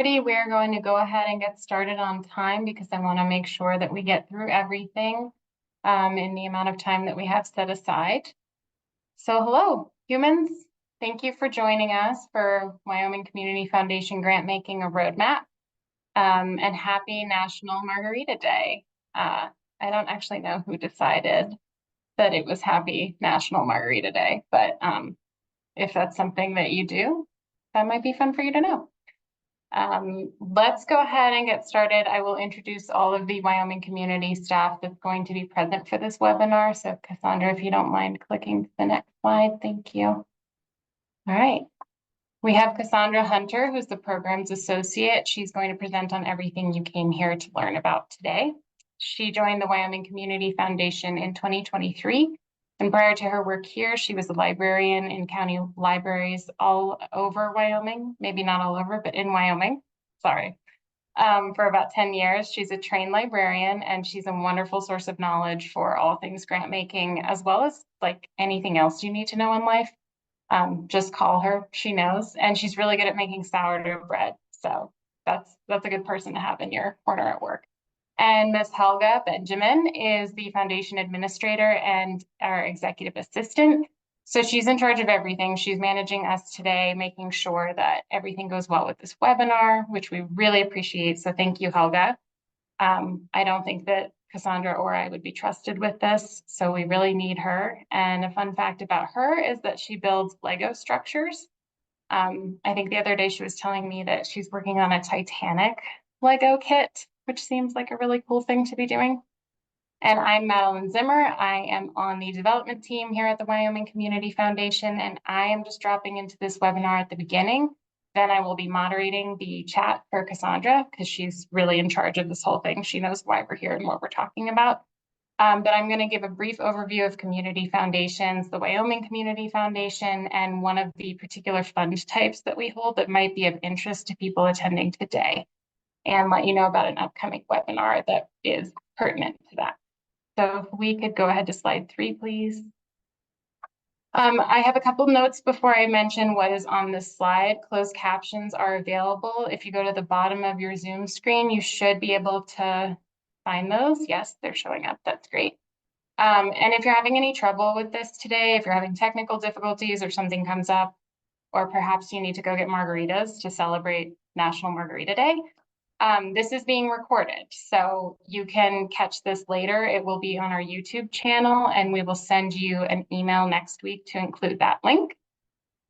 We're going to go ahead and get started on time because I want to make sure that we get through everything in the amount of time that we have set aside. So hello, humans. Thank you for joining us for Wyoming Community Foundation Grantmaking a Roadmap, and happy National Margarita Day. I don't actually know who decided that it was happy National Margarita Day, but if that's something that you do, that might be fun for you to know. Let's go ahead and get started. I will introduce all of the Wyoming community staff that's going to be present for this webinar. So Cassandra, if you don't mind clicking to the next slide, thank you. All right. We have Cassandra Hunter, who's the programs associate. She's going to present on everything you came here to learn about today. She joined the Wyoming Community Foundation in 2023. And prior to her work here, she was a librarian in county libraries all over Wyoming, maybe not all over, but in Wyoming, sorry, for about 10 years. She's a trained librarian, and she's a wonderful source of knowledge for all things grant making, as well as like anything else you need to know in life. Just call her, she knows, and she's really good at making sourdough bread. So that's a good person to have in your corner at work. And Ms. Helga Benjamin is the foundation administrator and our executive assistant. So she's in charge of everything. She's managing us today, making sure that everything goes well with this webinar, which we really appreciate. So thank you, Helga. I don't think that Cassandra or I would be trusted with this, so we really need her. And a fun fact about her is that she builds Lego structures. I think the other day she was telling me that she's working on a Titanic Lego kit, which seems like a really cool thing to be doing. And I'm Madeline Zimmer. I am on the development team here at the Wyoming Community Foundation, and I am just dropping into this webinar at the beginning. Then I will be moderating the chat for Cassandra because she's really in charge of this whole thing. She knows why we're here and what we're talking about. But I'm going to give a brief overview of community foundations, the Wyoming Community Foundation, and one of the particular fund types that we hold that might be of interest to people attending today, and let you know about an upcoming webinar that is pertinent to that. So if we could go ahead to slide 3, please. I have a couple notes before I mention what is on this slide. Closed captions are available. If you go to the bottom of your Zoom screen, you should be able to find those. Yes, they're showing up. That's great. And if you're having any trouble with this today, if you're having technical difficulties or something comes up, or perhaps you need to go get margaritas to celebrate National Margarita Day, this is being recorded, so you can catch this later. It will be on our YouTube channel, and we will send you an email next week to include that link.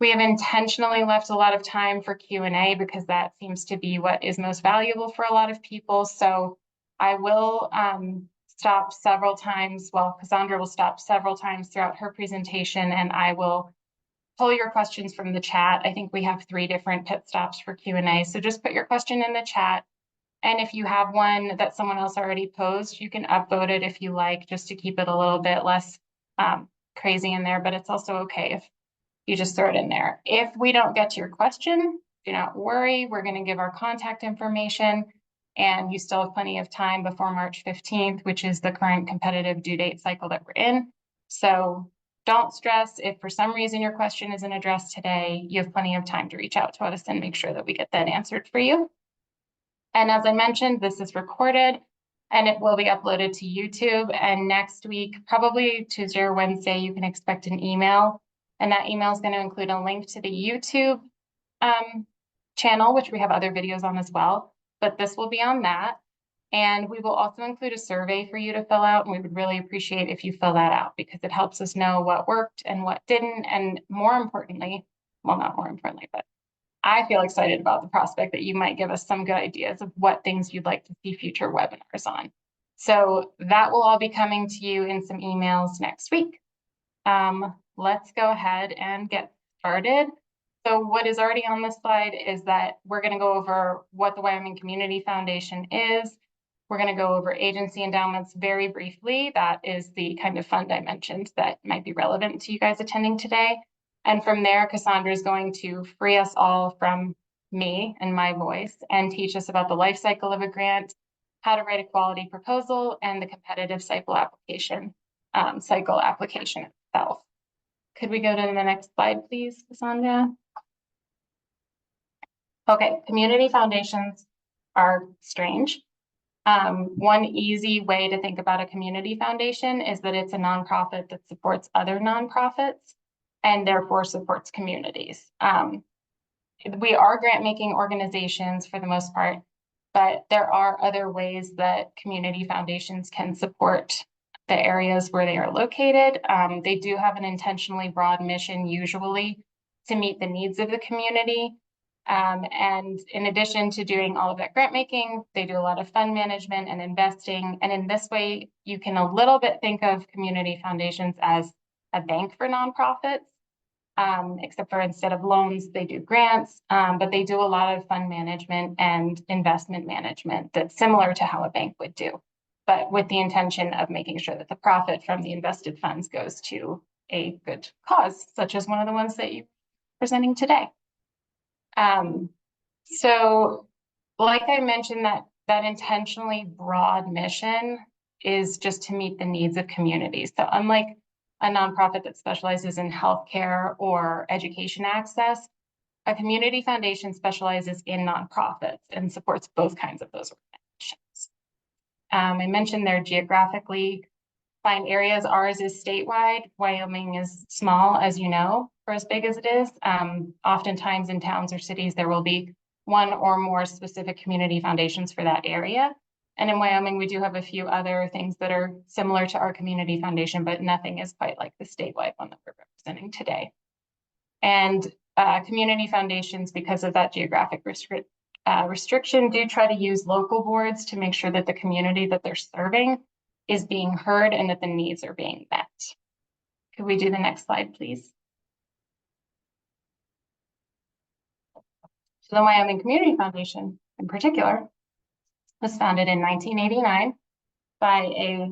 We have intentionally left a lot of time for Q&A because that seems to be what is most valuable for a lot of people. So I will stop several times. Well, Cassandra will stop several times throughout her presentation, and I will pull your questions from the chat. I think we have 3 different pit stops for Q&A. So just put your question in the chat. And if you have one that someone else already posed, you can upvote it if you like, just to keep it a little bit less crazy in there, but it's also okay if you just throw it in there. If we don't get to your question, do not worry. We're going to give our contact information, and you still have plenty of time before March 15th, which is the current competitive due date cycle that we're in. So don't stress if for some reason your question isn't addressed today. You have plenty of time to reach out to us and make sure that we get that answered for you. And as I mentioned, this is recorded and it will be uploaded to YouTube. And next week, probably Tuesday or Wednesday, you can expect an email. And that email is going to include a link to the YouTube channel, which we have other videos on as well. But this will be on that. And we will also include a survey for you to fill out. And we would really appreciate if you fill that out because it helps us know what worked and what didn't. And more importantly, well, not more importantly, but I feel excited about the prospect that you might give us some good ideas of what things you'd like to see future webinars on. So that will all be coming to you in some emails next week. Let's go ahead and get started. So what is already on this slide is that we're going to go over what the Wyoming Community Foundation is. We're going to go over agency endowments very briefly. That is the kind of fund I mentioned that might be relevant to you guys attending today. And from there, Cassandra is going to free us all from me and my voice and teach us about the life cycle of a grant, how to write a quality proposal, and the competitive cycle application itself. Could we go to the next slide, please, Cassandra? Okay, community foundations are strange. One easy way to think about a community foundation is that it's a nonprofit that supports other nonprofits and therefore supports communities. We are grant-making organizations for the most part, but there are other ways that community foundations can support the areas where they are located. They do have an intentionally broad mission, usually to meet the needs of the community. And in addition to doing all of that grant making, they do a lot of fund management and investing. And in this way, you can a little bit think of community foundations as a bank for nonprofits. Except for instead of loans, they do grants, but they do a lot of fund management and investment management that's similar to how a bank would do, but with the intention of making sure that the profit from the invested funds goes to a good cause, such as one of the ones that you're presenting today. So like I mentioned, that intentionally broad mission is just to meet the needs of communities. So unlike a nonprofit that specializes in healthcare or education access, a community foundation specializes in nonprofits and supports both kinds of those organizations. I mentioned they're geographically defined areas. Ours is statewide. Wyoming is small, as you know, for as big as it is. Oftentimes in towns or cities, there will be one or more specific community foundations for that area. And in Wyoming, we do have a few other things that are similar to our community foundation, but nothing is quite like the statewide one that we're representing today. And community foundations, because of that geographic restriction, do try to use local boards to make sure that the community that they're serving is being heard and that the needs are being met. Could we do the next slide, please? So the Wyoming Community Foundation, in particular, was founded in 1989 by a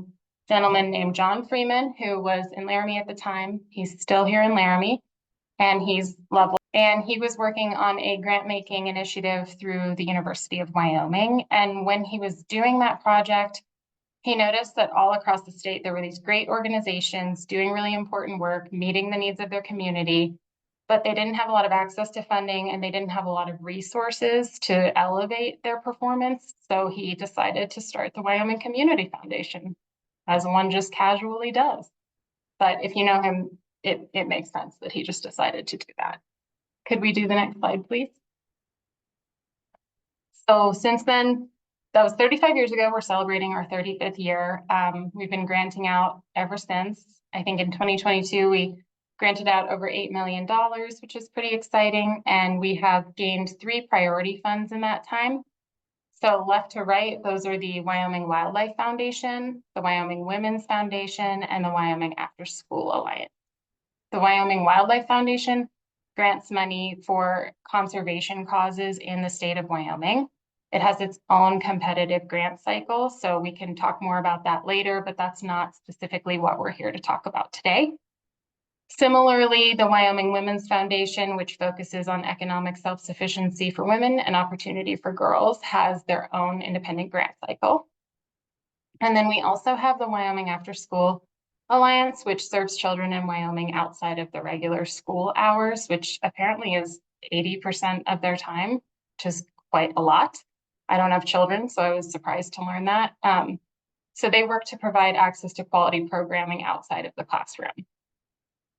gentleman named John Freeman, who was in Laramie at the time. He's still here in Laramie, and he's lovely. And he was working on a grant-making initiative through the University of Wyoming. And when he was doing that project, he noticed that all across the state, there were these great organizations doing really important work, meeting the needs of their community, but they didn't have a lot of access to funding and they didn't have a lot of resources to elevate their performance. So he decided to start the Wyoming Community Foundation, as one just casually does. But if you know him, it makes sense that he just decided to do that. Could we do the next slide, please? So since then, that was 35 years ago. We're celebrating our 35th year. We've been granting out ever since. I think in 2022, we granted out over $8 million, which is pretty exciting. And we have gained 3 priority funds in that time. So left to right, those are the Wyoming Wildlife Foundation, the Wyoming Women's Foundation, and the Wyoming After School Alliance. The Wyoming Wildlife Foundation grants money for conservation causes in the state of Wyoming. It has its own competitive grant cycle, so we can talk more about that later, but that's not specifically what we're here to talk about today. Similarly, the Wyoming Women's Foundation, which focuses on economic self-sufficiency for women and opportunity for girls, has their own independent grant cycle. And then we also have the Wyoming After School Alliance, which serves children in Wyoming outside of the regular school hours, which apparently is 80% of their time, which is quite a lot. I don't have children, so I was surprised to learn that. So they work to provide access to quality programming outside of the classroom.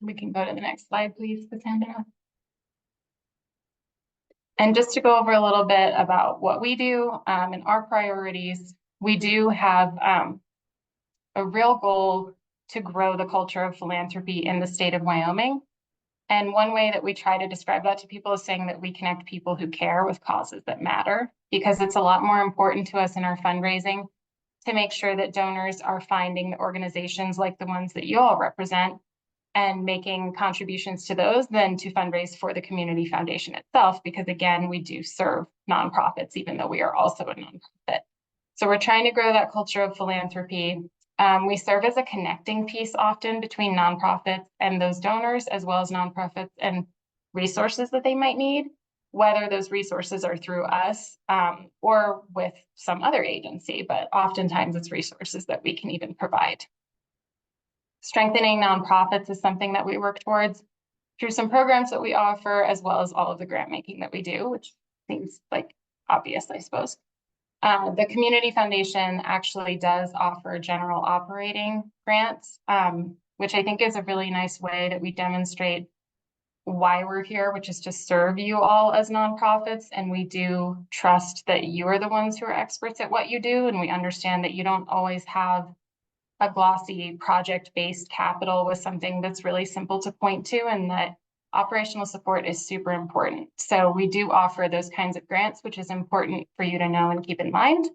We can go to the next slide, please, Cassandra. And just to go over a little bit about what we do and our priorities, we do have a real goal to grow the culture of philanthropy in the state of Wyoming. And one way that we try to describe that to people is saying that we connect people who care with causes that matter, because it's a lot more important to us in our fundraising to make sure that donors are finding the organizations like the ones that you all represent and making contributions to those than to fundraise for the community foundation itself, because again, we do serve nonprofits, even though we are also a nonprofit. So we're trying to grow that culture of philanthropy. We serve as a connecting piece often between nonprofits and those donors, as well as nonprofits and resources that they might need, whether those resources are through us or with some other agency, but oftentimes it's resources that we can even provide. Strengthening nonprofits is something that we work towards through some programs that we offer, as well as all of the grant making that we do, which seems like obvious, I suppose. The Community Foundation actually does offer general operating grants, which I think is a really nice way that we demonstrate why we're here, which is to serve you all as nonprofits. And we do trust that you are the ones who are experts at what you do. And we understand that you don't always have a glossy project-based capital with something that's really simple to point to, and that operational support is super important. So we do offer those kinds of grants, which is important for you to know and keep in mind.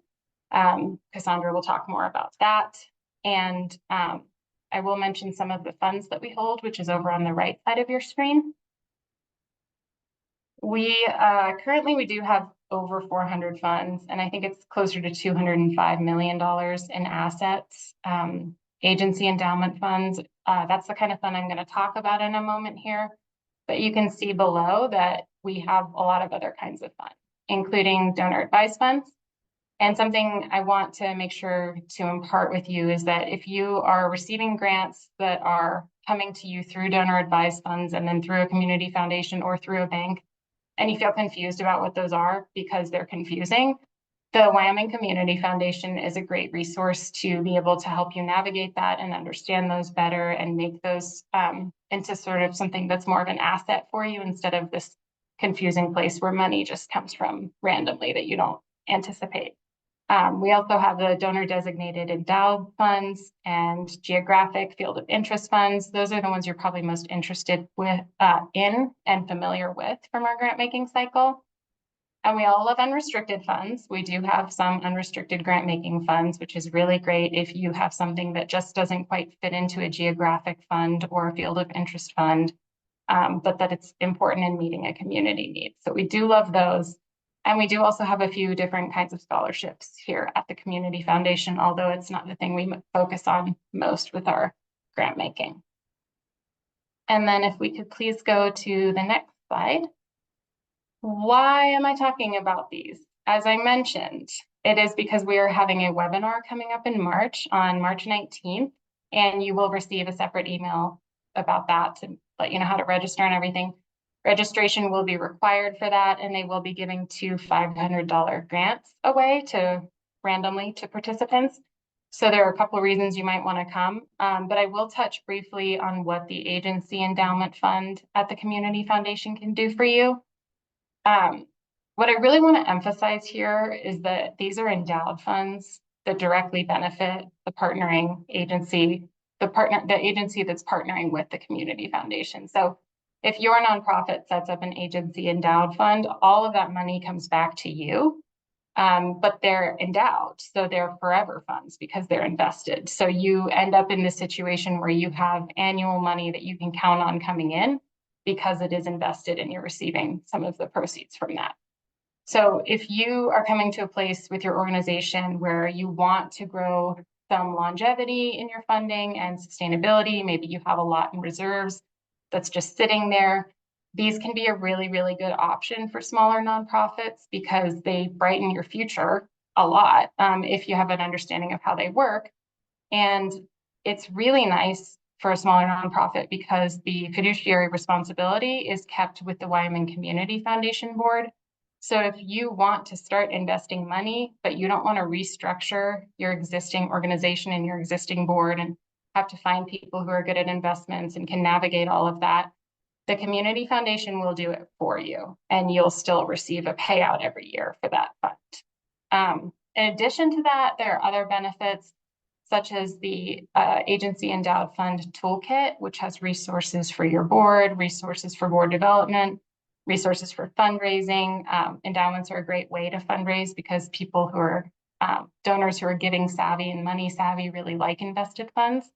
Cassandra will talk more about that. And I will mention some of the funds that we hold, which is over on the right side of your screen. We currently we do have over 400 funds, and I think it's closer to $205 million in assets. Agency endowment funds, that's the kind of fund I'm going to talk about in a moment here. But you can see below that we have a lot of other kinds of funds, including donor advised funds. And something I want to make sure to impart with you is that if you are receiving grants that are coming to you through donor advised funds and then through a community foundation or through a bank, and you feel confused about what those are because they're confusing, the Wyoming Community Foundation is a great resource to be able to help you navigate that and understand those better and make those into sort of something that's more of an asset for you instead of this confusing place where money just comes from randomly that you don't anticipate. We also have the donor designated endowed funds and geographic field of interest funds. Those are the ones you're probably most interested with in and familiar with from our grant making cycle. And we all love unrestricted funds. We do have some unrestricted grant making funds, which is really great if you have something that just doesn't quite fit into a geographic fund or a field of interest fund, but that it's important in meeting a community need. So we do love those. And we do also have a few different kinds of scholarships here at the Community Foundation, although it's not the thing we focus on most with our grant making. And then if we could please go to the next slide. Why am I talking about these? As I mentioned, it is because we are having a webinar coming up in March on March 19th, and you will receive a separate email about that to let you know how to register and everything. Registration will be required for that, and they will be giving 2 $500 grants away randomly to participants. So there are a couple of reasons you might want to come, but I will touch briefly on what the agency endowment fund at the Community Foundation can do for you. What I really want to emphasize here is that these are endowed funds that directly benefit the partnering agency, the agency that's partnering with the Community Foundation. So if your nonprofit sets up an agency endowed fund, all of that money comes back to you, but they're endowed. So they're forever funds because they're invested. So you end up in this situation where you have annual money that you can count on coming in because it is invested and you're receiving some of the proceeds from that. So if you are coming to a place with your organization where you want to grow some longevity in your funding and sustainability, maybe you have a lot in reserves that's just sitting there, these can be a really, really good option for smaller nonprofits because they brighten your future a lot if you have an understanding of how they work. And it's really nice for a smaller nonprofit because the fiduciary responsibility is kept with the Wyoming Community Foundation Board. So if you want to start investing money, but you don't want to restructure your existing organization and your existing board and have to find people who are good at investments and can navigate all of that, the Community Foundation will do it for you, and you'll still receive a payout every year for that fund. In addition to that, there are other benefits, such as the Agency Endowed Fund Toolkit, which has resources for your board, resources for board development, resources for fundraising. Endowments are a great way to fundraise because people who are donors who are giving savvy and money savvy really like invested funds,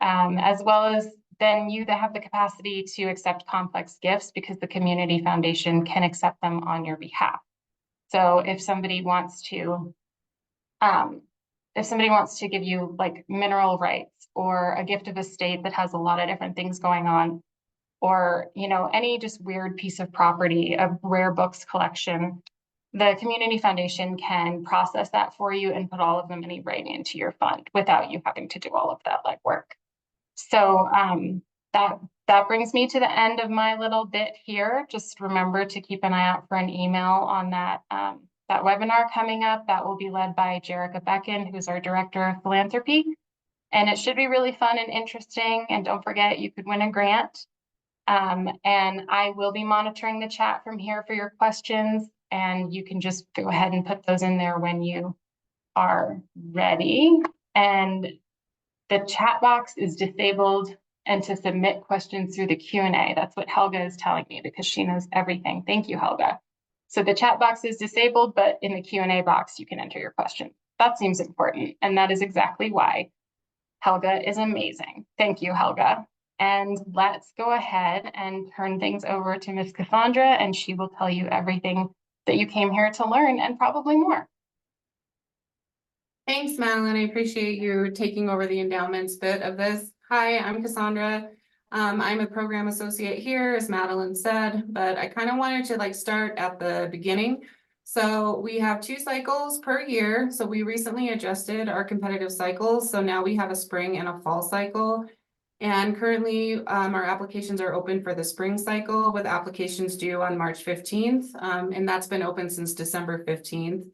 as well as then you have the capacity to accept complex gifts because the Community Foundation can accept them on your behalf. So if somebody wants to give you like mineral rights or a gift of estate that has a lot of different things going on, or any just weird piece of property, a rare books collection, the Community Foundation can process that for you and put all of the money right into your fund without you having to do all of that legwork. So that brings me to the end of my little bit here. Just remember to keep an eye out for an email on that that webinar coming up. That will be led by Jerica Becken, who's our Director of Philanthropy. And it should be really fun and interesting. And don't forget, you could win a grant. And I will be monitoring the chat from here for your questions. And you can just go ahead and put those in there when you are ready. And the chat box is disabled, and to submit questions through the Q&A. That's what Helga is telling me because she knows everything. Thank you, Helga. So the chat box is disabled, but in the Q&A box, you can enter your question. That seems important. And that is exactly why Helga is amazing. Thank you, Helga. And let's go ahead and turn things over to Miss Cassandra, and she will tell you everything that you came here to learn and probably more. Thanks, Madeline. I appreciate you taking over the endowments bit of this. Hi, I'm Cassandra. I'm a program associate here, as Madeline said, but I kind of wanted to start at the beginning. So we have 2 cycles per year. So we recently adjusted our competitive cycles. So now we have a spring and a fall cycle. And currently our applications are open for the spring cycle with applications due on March 15th. And that's been open since December 15th.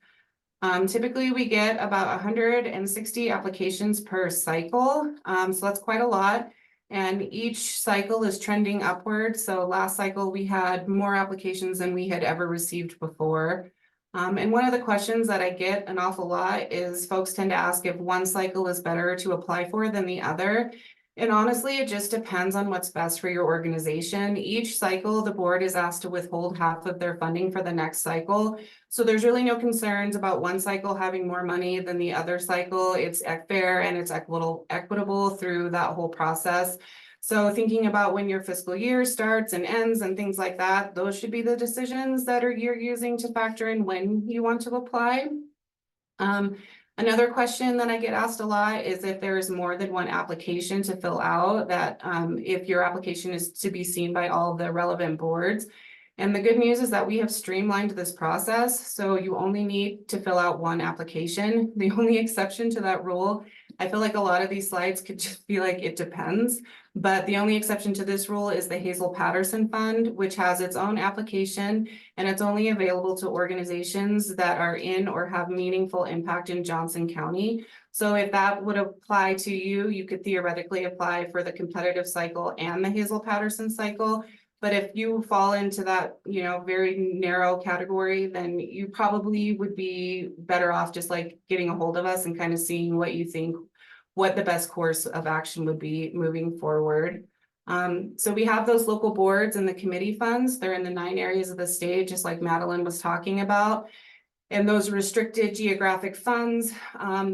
Typically we get about 160 applications per cycle. So that's quite a lot. And each cycle is trending upward. So last cycle we had more applications than we had ever received before. And one of the questions that I get an awful lot is folks tend to ask if one cycle is better to apply for than the other. And honestly, it just depends on what's best for your organization. Each cycle, the board is asked to withhold half of their funding for the next cycle. So there's really no concerns about one cycle having more money than the other cycle. It's fair and it's equitable through that whole process. So thinking about when your fiscal year starts and ends and things like that, those should be the decisions that you're using to factor in when you want to apply. Another question that I get asked a lot is if there is more than one application to fill out, that if your application is to be seen by all the relevant boards. And the good news is that we have streamlined this process. So you only need to fill out one application. The only exception to that rule, I feel like a lot of these slides could just be like, it depends. But the only exception to this rule is the Hazel Patterson Fund, which has its own application, and it's only available to organizations that are in or have meaningful impact in Johnson County. So if that would apply to you, you could theoretically apply for the competitive cycle and the Hazel Patterson cycle. But if you fall into that, very narrow category, then you probably would be better off just getting a hold of us and kind of seeing what you think, what the best course of action would be moving forward. So we have those local boards and the committee funds. They're in the 9 areas of the state, just like Madeline was talking about. And those restricted geographic funds,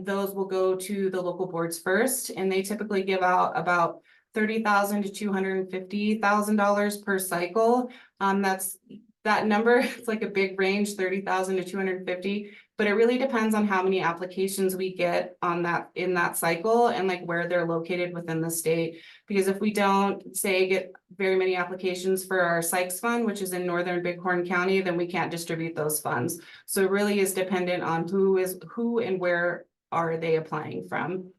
those will go to the local boards first, and they typically give out about $30,000 to $250,000 per cycle. That's that number. It's like a big range, 30,000 to 250, but it really depends on how many applications we get on that in that cycle and where they're located within the state. Because if we don't get very many applications for our Sykes Fund, which is in northern Bighorn County, then we can't distribute those funds. So it really is dependent on who and where are they applying from.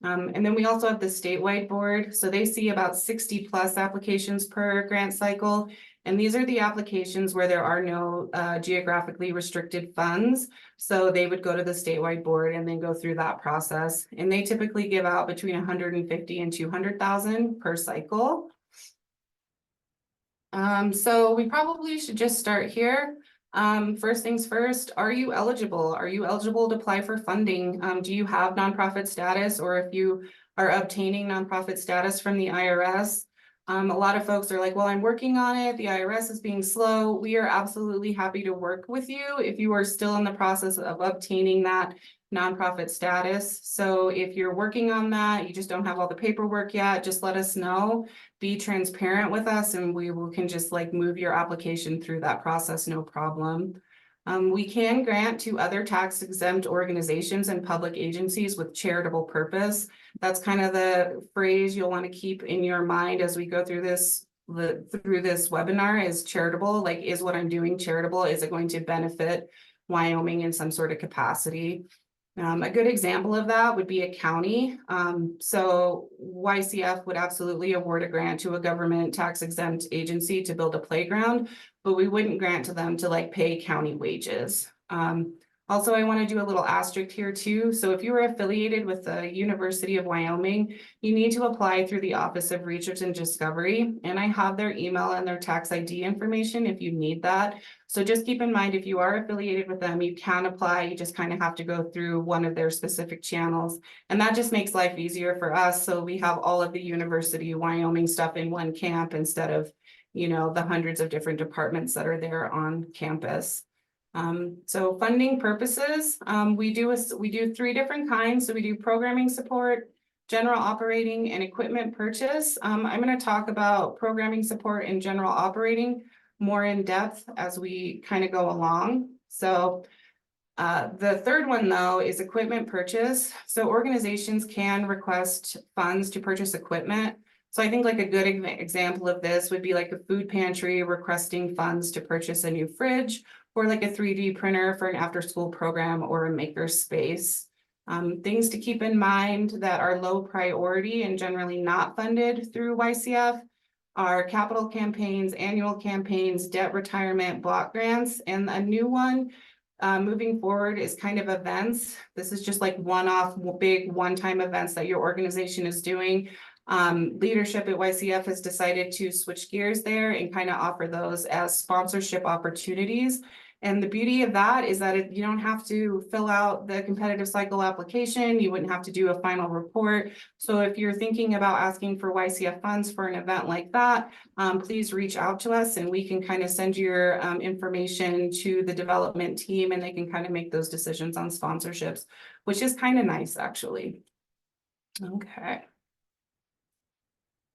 And then we also have the statewide board. So they see about 60 plus applications per grant cycle. And these are the applications where there are no geographically restricted funds. So they would go to the statewide board and then go through that process. And they typically give out between 150 and 200,000 per cycle. So we probably should just start here. First things first, are you eligible? Are you eligible to apply for funding? Do you have nonprofit status, or if you are obtaining nonprofit status from the IRS? A lot of folks are like, well, I'm working on it. The IRS is being slow. We are absolutely happy to work with you if you are still in the process of obtaining that nonprofit status. So if you're working on that, you just don't have all the paperwork yet, just let us know. Be transparent with us, and we can just move your application through that process, no problem. We can grant to other tax exempt organizations and public agencies with charitable purpose. That's kind of the phrase you'll want to keep in your mind as we go through this webinar. Is charitable, is what I'm doing charitable? Is it going to benefit Wyoming in some sort of capacity? A good example of that would be a county. So YCF would absolutely award a grant to a government tax exempt agency to build a playground, but we wouldn't grant to them to like pay county wages. Also, I want to do a little asterisk here too. So if you are affiliated with the University of Wyoming, you need to apply through the Office of Research and Discovery. And I have their email and their tax ID information if you need that. So just keep in mind, if you are affiliated with them, you can apply. You just kind of have to go through one of their specific channels. And that just makes life easier for us. So we have all of the University of Wyoming stuff in one camp instead of, you know, the hundreds of different departments that are there on campus. So funding purposes, we do three different kinds. So we do programming support, general operating, and equipment purchase. I'm going to talk about programming support and general operating more in depth as we kind of go along. So the third one though is equipment purchase. So organizations can request funds to purchase equipment. So I think like a good example of this would be like a food pantry requesting funds to purchase a new fridge, or like a 3D printer for an after-school program or a maker space. Things to keep in mind that are low priority and generally not funded through YCF are capital campaigns, annual campaigns, debt retirement, block grants, and a new one moving forward is kind of events. This is just like one-off big one-time events that your organization is doing. Leadership at YCF has decided to switch gears there and kind of offer those as sponsorship opportunities. And the beauty of that is that you don't have to fill out the competitive cycle application. You wouldn't have to do a final report. So if you're thinking about asking for YCF funds for an event like that, please reach out to us and we can kind of send your information to the development team and they can kind of make those decisions on sponsorships, which is kind of nice actually. Okay.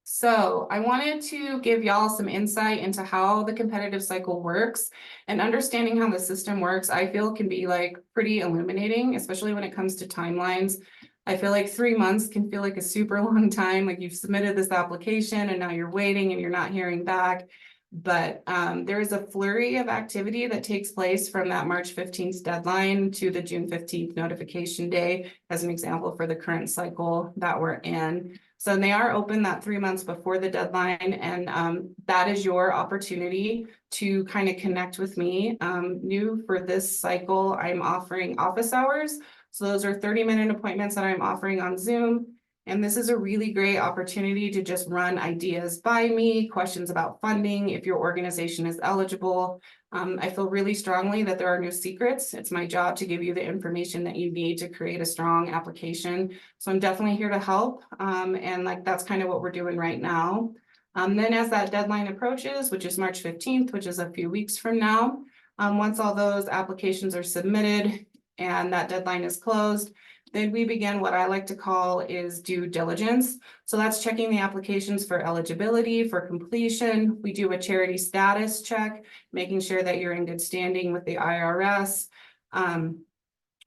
So I wanted to give y'all some insight into how the competitive cycle works, and understanding how the system works, I feel can be like pretty illuminating, especially when it comes to timelines. I feel like 3 months can feel like a super long time, like you've submitted this application and now you're waiting and you're not hearing back. But there is a flurry of activity that takes place from that March 15th deadline to the June 15th notification day, as an example for the current cycle that we're in. So they are open that 3 months before the deadline, and that is your opportunity to kind of connect with me. New for this cycle, I'm offering office hours. So those are 30-minute appointments that I'm offering on Zoom. And this is a really great opportunity to just run ideas by me, questions about funding, if your organization is eligible. I feel really strongly that there are no secrets. It's my job to give you the information that you need to create a strong application. So I'm definitely here to help. And like that's kind of what we're doing right now. Then as that deadline approaches, which is March 15th, which is a few weeks from now, once all those applications are submitted and that deadline is closed, then we begin what I like to call is due diligence. So that's checking the applications for eligibility, for completion. We do a charity status check, making sure that you're in good standing with the IRS.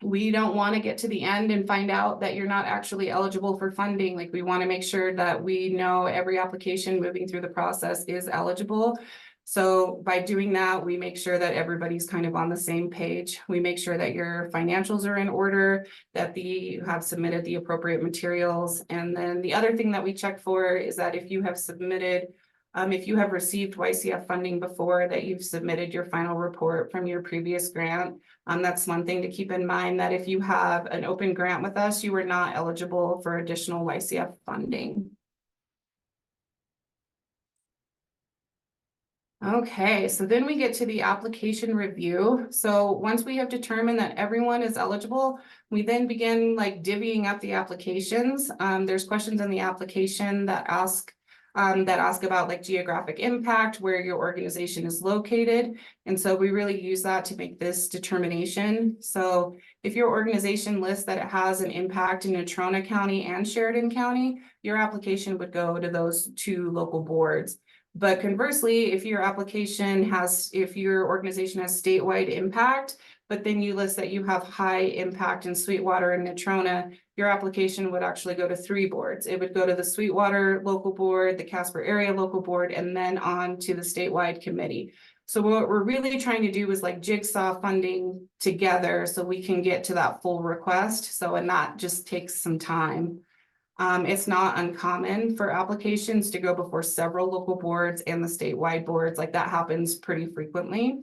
We don't want to get to the end and find out that you're not actually eligible for funding. Like we want to make sure that we know every application moving through the process is eligible. So by doing that, we make sure that everybody's kind of on the same page. We make sure that your financials are in order, that you have submitted the appropriate materials. And then the other thing that we check for is that if you have submitted, if you have received YCF funding before, that you've submitted your final report from your previous grant. That's one thing to keep in mind, that if you have an open grant with us, you are not eligible for additional YCF funding. Okay, so then we get to the application review. So once we have determined that everyone is eligible, we then begin like divvying up the applications. There's questions in the application that ask about like geographic impact, where your organization is located. And so we really use that to make this determination. So if your organization lists that it has an impact in Natrona County and Sheridan County, your application would go to those two local boards. But conversely, if your organization has statewide impact, but then you list that you have high impact in Sweetwater and Natrona, your application would actually go to 3 boards. It would go to the Sweetwater local board, the Casper area local board, and then on to the statewide committee. So what we're really trying to do is like jigsaw funding together so we can get to that full request. So, and that just takes some time. It's not uncommon for applications to go before several local boards and the statewide boards. Like that happens pretty frequently.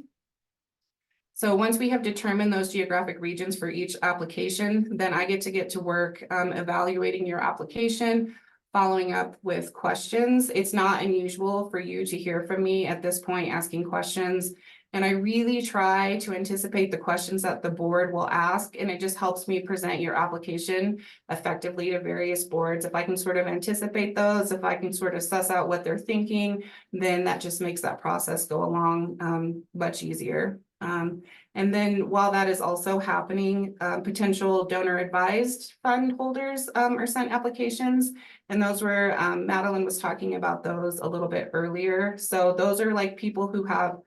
So once we have determined those geographic regions for each application, then I get to work evaluating your application, following up with questions. It's not unusual for you to hear from me at this point asking questions. And I really try to anticipate the questions that the board will ask, and it just helps me present your application effectively to various boards. If I can sort of anticipate those, if I can sort of suss out what they're thinking, then that just makes that process go along much easier. And then while that is also happening, potential donor advised fund holders are sent applications. And those were, Madeline was talking about those a little bit earlier. So those are like people who have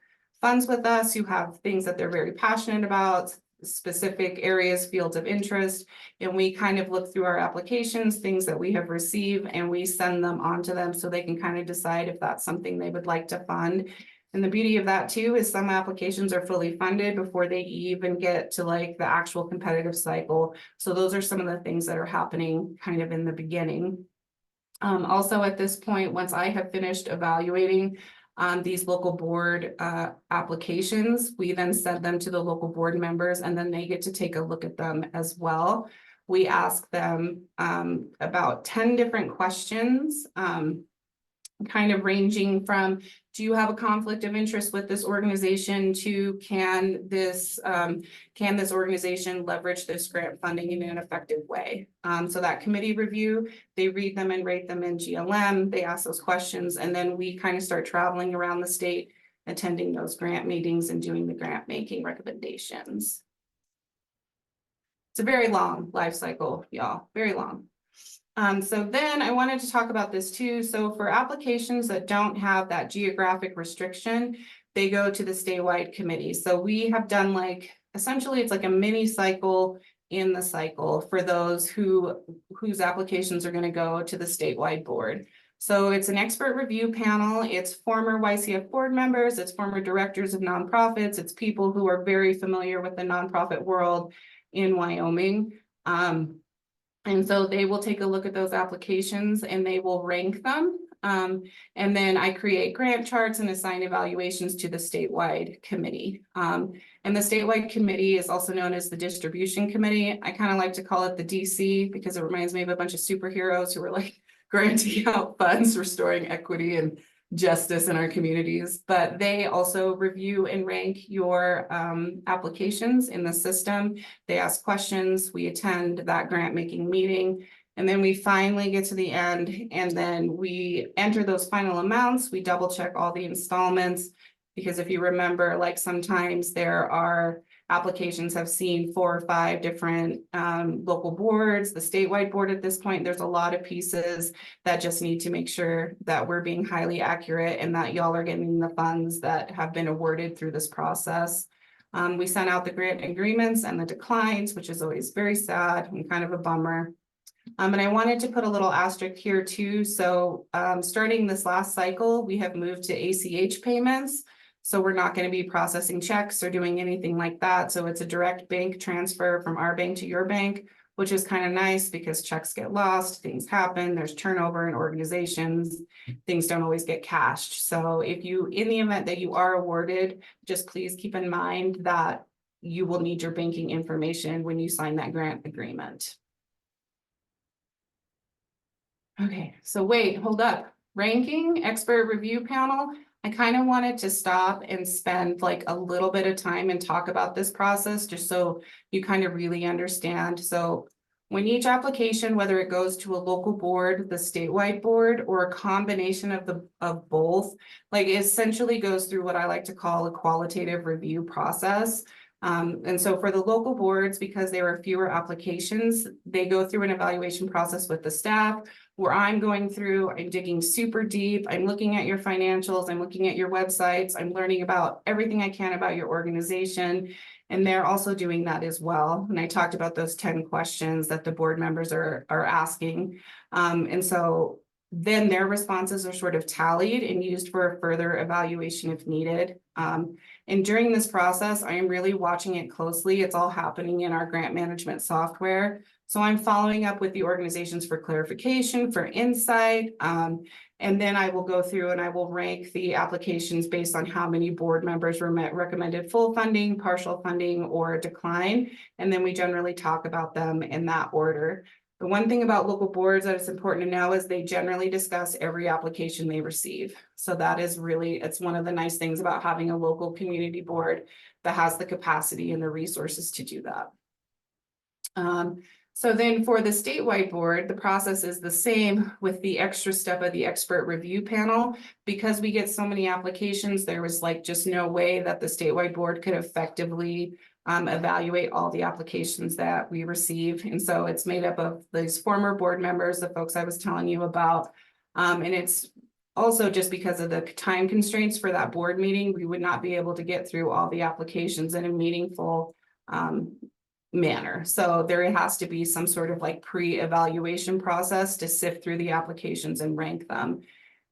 funds with us, who have things that they're very passionate about, specific areas, fields of interest. And we kind of look through our applications, things that we have received, and we send them on to them so they can kind of decide if that's something they would like to fund. And the beauty of that too is some applications are fully funded before they even get to like the actual competitive cycle. So those are some of the things that are happening kind of in the beginning. Also at this point, once I have finished evaluating these local board applications, we then send them to the local board members and then they get to take a look at them as well. We ask them about 10 different questions, kind of ranging from, do you have a conflict of interest with this organization, to can this organization leverage this grant funding in an effective way? So that committee review, they read them and rate them in GLM, they ask those questions, and then we kind of start traveling around the state, attending those grant meetings and doing the grant making recommendations. It's a very long life cycle, y'all, very long. So then I wanted to talk about this too. So for applications that don't have that geographic restriction, they go to the statewide committee. So we have done like, essentially it's like a mini cycle in the cycle for those whose applications are going to go to the statewide board. So it's an expert review panel. It's former YCF board members, it's former directors of nonprofits, it's people who are very familiar with the nonprofit world in Wyoming. And so they will take a look at those applications and they will rank them. And then I create grant charts and assign evaluations to the statewide committee. And the statewide committee is also known as the distribution committee. I kind of like to call it the DC because it reminds me of a bunch of superheroes who were like granting out funds, restoring equity and justice in our communities. But they also review and rank your applications in the system. They ask questions, we attend that grant making meeting, and then we finally get to the end, and then we enter those final amounts. We double check all the installments, because if you remember, like sometimes there are applications have seen 4 or 5 different local boards, the statewide board at this point. There's a lot of pieces that just need to make sure that we're being highly accurate and that y'all are getting the funds that have been awarded through this process. We sent out the grant agreements and the declines, which is always very sad and kind of a bummer. And I wanted to put a little asterisk here too. So starting this last cycle, we have moved to ACH payments. So we're not going to be processing checks or doing anything like that. So it's a direct bank transfer from our bank to your bank, which is kind of nice because checks get lost, things happen, there's turnover in organizations, things don't always get cashed. So if you, in the event that you are awarded, just please keep in mind that you will need your banking information when you sign that grant agreement. Okay, so wait, hold up. Ranking, expert review panel. I kind of wanted to stop and spend like a little bit of time and talk about this process just so you kind of really understand. So when each application, whether it goes to a local board, the statewide board, or a combination of both, like it essentially goes through what I like to call a qualitative review process. And so for the local boards, because there are fewer applications, they go through an evaluation process with the staff where I'm going through, I'm digging super deep, I'm looking at your financials, I'm looking at your websites, I'm learning about everything I can about your organization. And they're also doing that as well. And I talked about those 10 questions that the board members are asking. And so then their responses are sort of tallied and used for a further evaluation if needed. And during this process, I am really watching it closely. It's all happening in our grant management software. So I'm following up with the organizations for clarification, for insight. And then I will go through and I will rank the applications based on how many board members recommended full funding, partial funding, or decline. And then we generally talk about them in that order. The one thing about local boards that is important to know is they generally discuss every application they receive. So that is really, it's one of the nice things about having a local community board that has the capacity and the resources to do that. So then for the statewide board, the process is the same with the extra step of the expert review panel. Because we get so many applications, there was like just no way that the statewide board could effectively evaluate all the applications that we receive. And so it's made up of these former board members, the folks I was telling you about. And it's also just because of the time constraints for that board meeting, we would not be able to get through all the applications in a meaningful manner. So there has to be some sort of like pre-evaluation process to sift through the applications and rank them.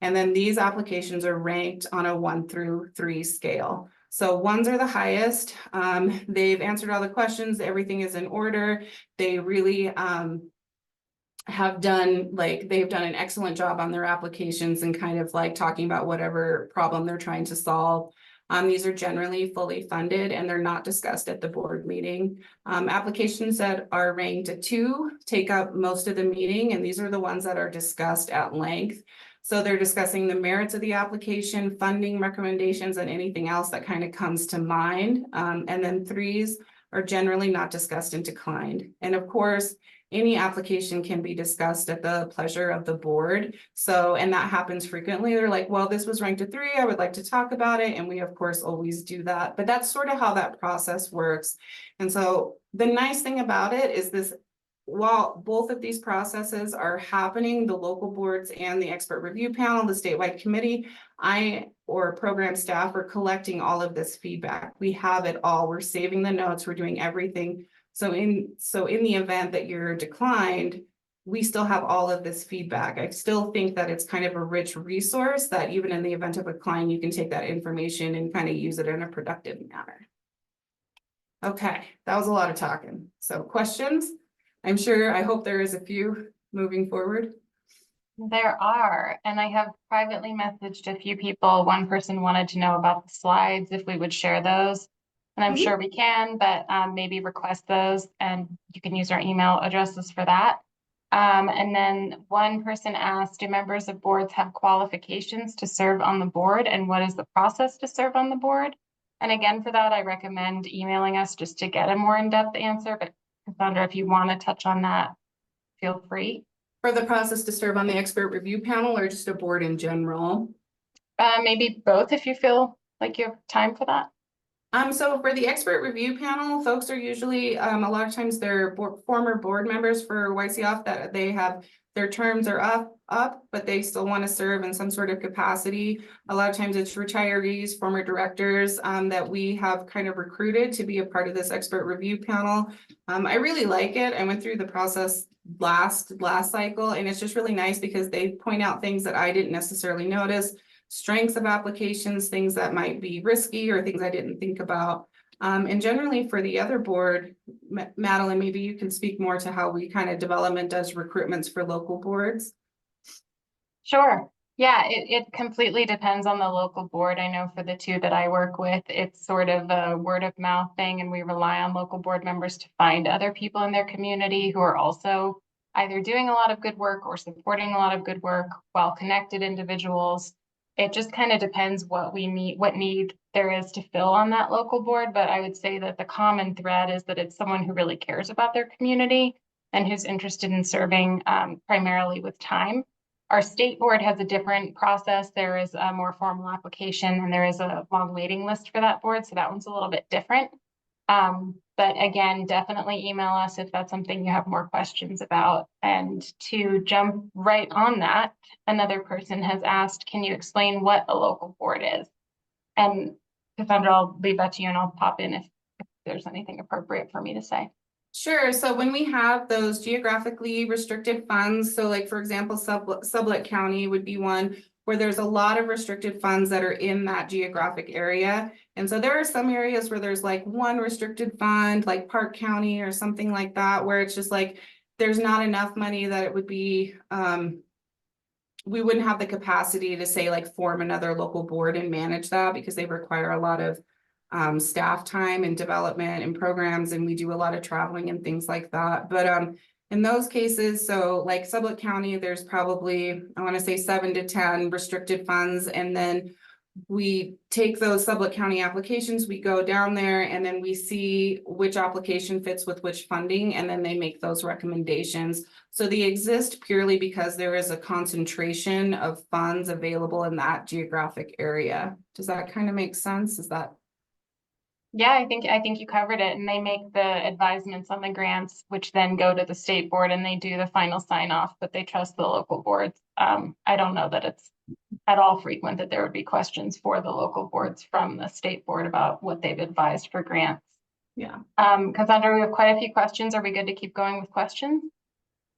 And then these applications are ranked on a 1 through 3 scale. So 1s are the highest. They've answered all the questions. Everything is in order. They really they've done an excellent job on their applications and kind of like talking about whatever problem they're trying to solve. These are generally fully funded and they're not discussed at the board meeting. Applications that are ranked a 2 take up most of the meeting, and these are the ones that are discussed at length. So they're discussing the merits of the application, funding recommendations, and anything else that kind of comes to mind. And then 3s are generally not discussed and declined. And of course, any application can be discussed at the pleasure of the board. So, and that happens frequently. They're like, well, this was ranked a 3. I would like to talk about it. And we, of course, always do that. But that's sort of how that process works. And so the nice thing about it is this, while both of these processes are happening, the local boards and the expert review panel, the statewide committee, or program staff are collecting all of this feedback. We have it all. We're saving the notes. We're doing everything. So in the event that you're declined, we still have all of this feedback. I still think that it's kind of a rich resource that even in the event of a decline, you can take that information and kind of use it in a productive manner. Okay, that was a lot of talking. So questions? I hope there is a few moving forward. There are, and I have privately messaged a few people. One person wanted to know about the slides, if we would share those. And I'm sure we can, but maybe request those and you can use our email addresses for that. And then one person asked, do members of boards have qualifications to serve on the board? And what is the process to serve on the board? And again, for that, I recommend emailing us just to get a more in-depth answer. But Cassandra, if you want to touch on that, feel free. For the process to serve on the expert review panel or just a board in general? Maybe both if you feel like you have time for that. So for the expert review panel, folks are usually, a lot of times they're former board members for YCF that they have, their terms are up, but they still want to serve in some sort of capacity. A lot of times it's retirees, former directors that we have kind of recruited to be a part of this expert review panel. I really like it. I went through the process last cycle, and it's just really nice because they point out things that I didn't necessarily notice. Strengths of applications, things that might be risky or things I didn't think about. And generally for the other board, Madeline, maybe you can speak more to how we kind of development does recruitments for local boards. Sure. Yeah, it completely depends on the local board. I know for the 2 that I work with, it's sort of a word of mouth thing, and we rely on local board members to find other people in their community who are also either doing a lot of good work or supporting a lot of good work, well-connected individuals. It just kind of depends what we need, what need there is to fill on that local board. But I would say that the common thread is that it's someone who really cares about their community and who's interested in serving primarily with time. Our state board has a different process. There is a more formal application and there is a long waiting list for that board. So that one's a little bit different. But again, definitely email us if that's something you have more questions about. And to jump right on that, another person has asked, can you explain what a local board is? And Cassandra, I'll leave that to you and I'll pop in if there's anything appropriate for me to say. Sure. So when we have those geographically restricted funds, so like, for example, Sublette County would be one where there's a lot of restricted funds that are in that geographic area. And so there are some areas where there's like one restricted fund, like Park County or something like that, where it's just like, there's not enough money that it would be, we wouldn't have the capacity to say like form another local board and manage that because they require a lot of staff time and development and programs, and we do a lot of traveling and things like that. But in those cases, so like Sublette County, there's probably, I want to say 7 to 10 restricted funds, and then we take those Sublette County applications, we go down there, and then we see which application fits with which funding, and then they make those recommendations. So they exist purely because there is a concentration of funds available in that geographic area. Does that kind of make sense? Is that? Yeah, I think you covered it, and they make the advisements on the grants, which then go to the state board and they do the final sign off, but they trust the local boards. I don't know that it's at all frequent that there would be questions for the local boards from the state board about what they've advised for grants. Yeah. Cassandra, we have quite a few questions. Are we good to keep going with questions?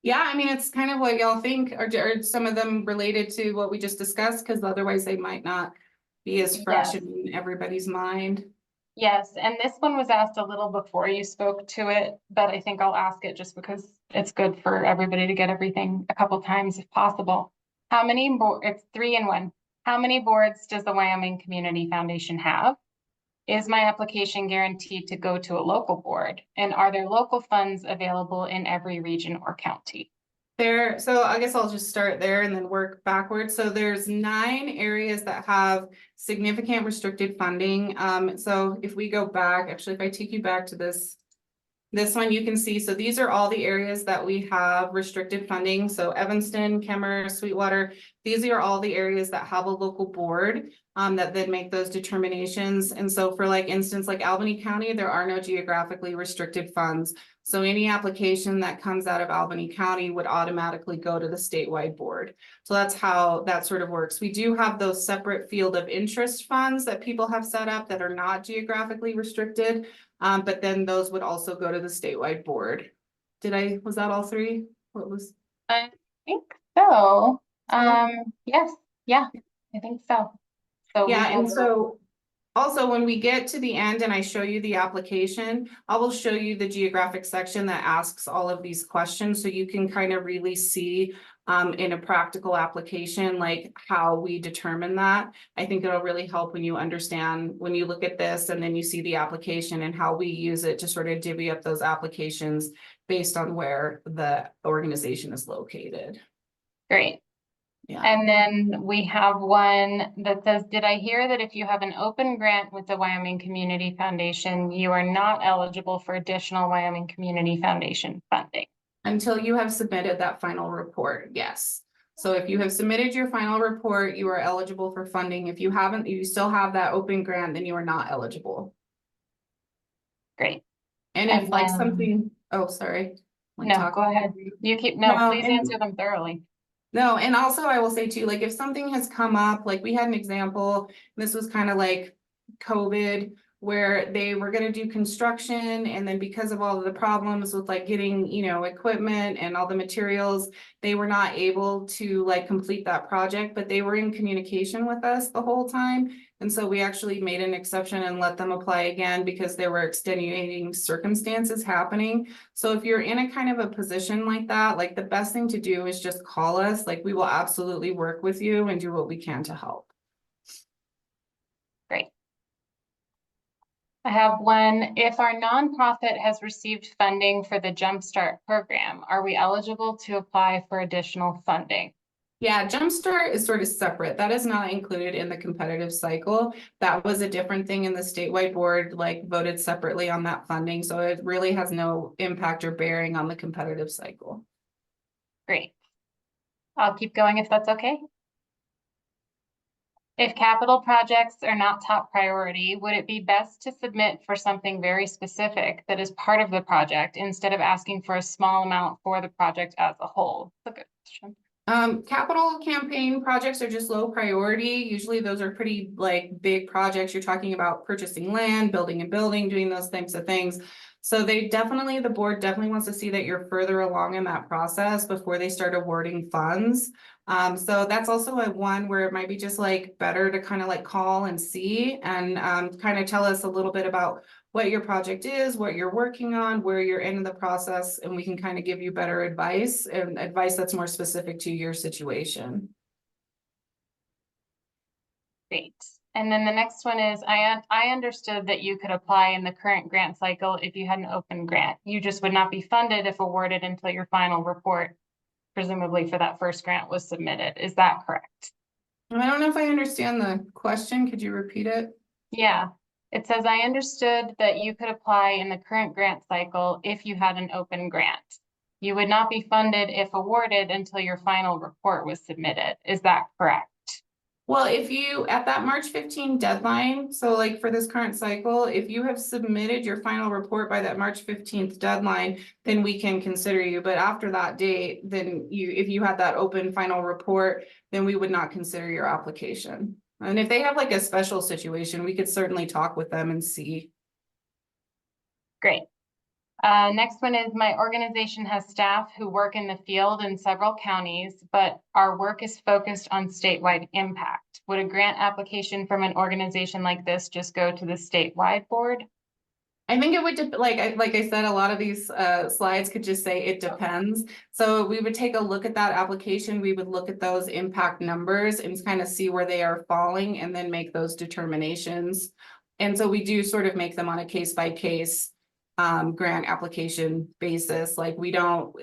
Yeah, I mean, it's kind of what y'all think, or are some of them related to what we just discussed? Because otherwise they might not be as fresh Yes. in everybody's mind. Yes, and this one was asked a little before you spoke to it, but I think I'll ask it just because it's good for everybody to get everything a couple times if possible. How many it's 3 in 1. How many boards does the Wyoming Community Foundation have? Is my application guaranteed to go to a local board? And are there local funds available in every region or county? So I guess I'll just start there and then work backwards. So there's 9 areas that have significant restricted funding. So if we go back, actually, if I take you back to this one, you can see, so these are all the areas that we have restricted funding. So Evanston, Kemmer, Sweetwater, these are all the areas that have a local board that then make those determinations. And so for like instance, like Albany County, there are no geographically restricted funds. So any application that comes out of Albany County would automatically go to the statewide board. So that's how that sort of works. We do have those separate field of interest funds that people have set up that are not geographically restricted. But then those would also go to the statewide board. Was that all 3? What was? I think so. Yes, yeah, I think so. So we Yeah, have and so also when we get to the end and I show you the application, I will show you the geographic section that asks all of these questions so you can kind of really see in a practical application, like how we determine that. I think it'll really help when you understand, when you look at this and then you see the application and how we use it to sort of divvy up those applications based on where the organization is located. great. Yeah. And then we have one that says, did I hear that if you have an open grant with the Wyoming Community Foundation, you are not eligible for additional Wyoming Community Foundation funding? Until you have submitted that final report, yes. So if you have submitted your final report, you are eligible for funding. If you haven't, you still have that open grant, then you are not eligible. Great. And if like something, oh, sorry. No, go ahead. You keep, please answer them thoroughly. No, and also I will say too, like if something has come up, like we had an example, this was kind of like COVID, where they were going to do construction, and then because of all of the problems with like getting, equipment and all the materials, they were not able to like complete that project, but they were in communication with us the whole time. And so we actually made an exception and let them apply again because there were extenuating circumstances happening. So if you're in a kind of a position like that, like the best thing to do is just call us. Like we will absolutely work with you and do what we can to help. Great. I have one. If our nonprofit has received funding for the Jumpstart program, are we eligible to apply for additional funding? Yeah, Jumpstart is sort of separate. That is not included in the competitive cycle. That was a different thing, in the statewide board, like voted separately on that funding. So it really has no impact or bearing on the competitive cycle. Great. I'll keep going if that's okay. If capital projects are not top priority, would it be best to submit for something very specific that is part of the project instead of asking for a small amount for the project as a whole? That's a good question. Capital campaign projects are just low priority. Usually those are pretty like big projects. You're talking about purchasing land, building and building, doing those types of things. So the board definitely wants to see that you're further along in that process before they start awarding funds. So that's also a one where it might be just like better to kind of like call and see and kind of tell us a little bit about what your project is, what you're working on, where you're in the process, and we can kind of give you better advice and advice that's more specific to your situation. Great. And then the next one is, I understood that you could apply in the current grant cycle if you had an open grant. You just would not be funded if awarded until your final report, presumably for that first grant, was submitted. Is that correct? And I don't know if I understand the question. Could you repeat it? Yeah. It says, I understood that you could apply in the current grant cycle if you had an open grant. You would not be funded if awarded until your final report was submitted. Is that correct? Well, if you, at that March 15 deadline, so like for this current cycle, if you have submitted your final report by that March 15th deadline, then we can consider you. But after that date, then if you had that open final report, then we would not consider your application. And if they have like a special situation, we could certainly talk with them and see. Great. Next one is, my organization has staff who work in the field in several counties, but our work is focused on statewide impact. Would a grant application from an organization like this just go to the statewide board? I think it would, like I said, a lot of these slides could just say it depends. So we would take a look at that application. We would look at those impact numbers and kind of see where they are falling and then make those determinations. And so we do sort of make them on a case by case grant application basis. Like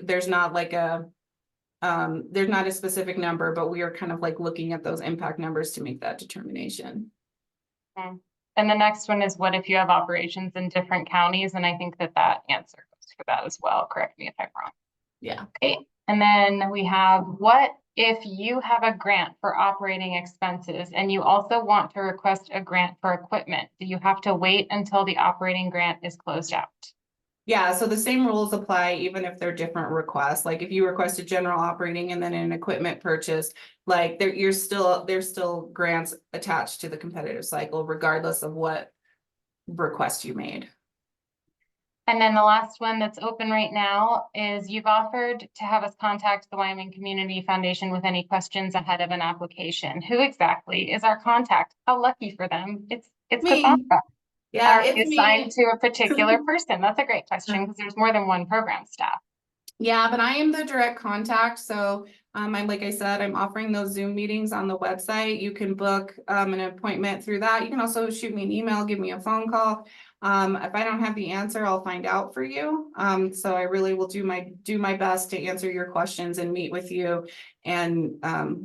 there's not a specific number, but we are kind of like looking at those impact numbers to make that determination. Okay. And the next one is, what if you have operations in different counties? And I think that answer goes for that as well. Correct me if I'm wrong. Yeah. Okay. And then we have, what if you have a grant for operating expenses and you also want to request a grant for equipment? Do you have to wait until the operating grant is closed out? Yeah, so the same rules apply even if they're different requests. Like if you request a general operating and then an equipment purchase, like there's still grants attached to the competitive cycle regardless of what request you made. And then the last one that's open right now is, you've offered to have us contact the Wyoming Community Foundation with any questions ahead of an application. Who exactly is our contact? How lucky for them. It's Me. Cassandra. Yeah, Are we it's assigned me. to a particular person? That's a great question because there's more than one program staff. Yeah, but I am the direct contact. So like I said, I'm offering those Zoom meetings on the website. You can book an appointment through that. You can also shoot me an email, give me a phone call. If I don't have the answer, I'll find out for you. So I really will do my best to answer your questions and meet with you, and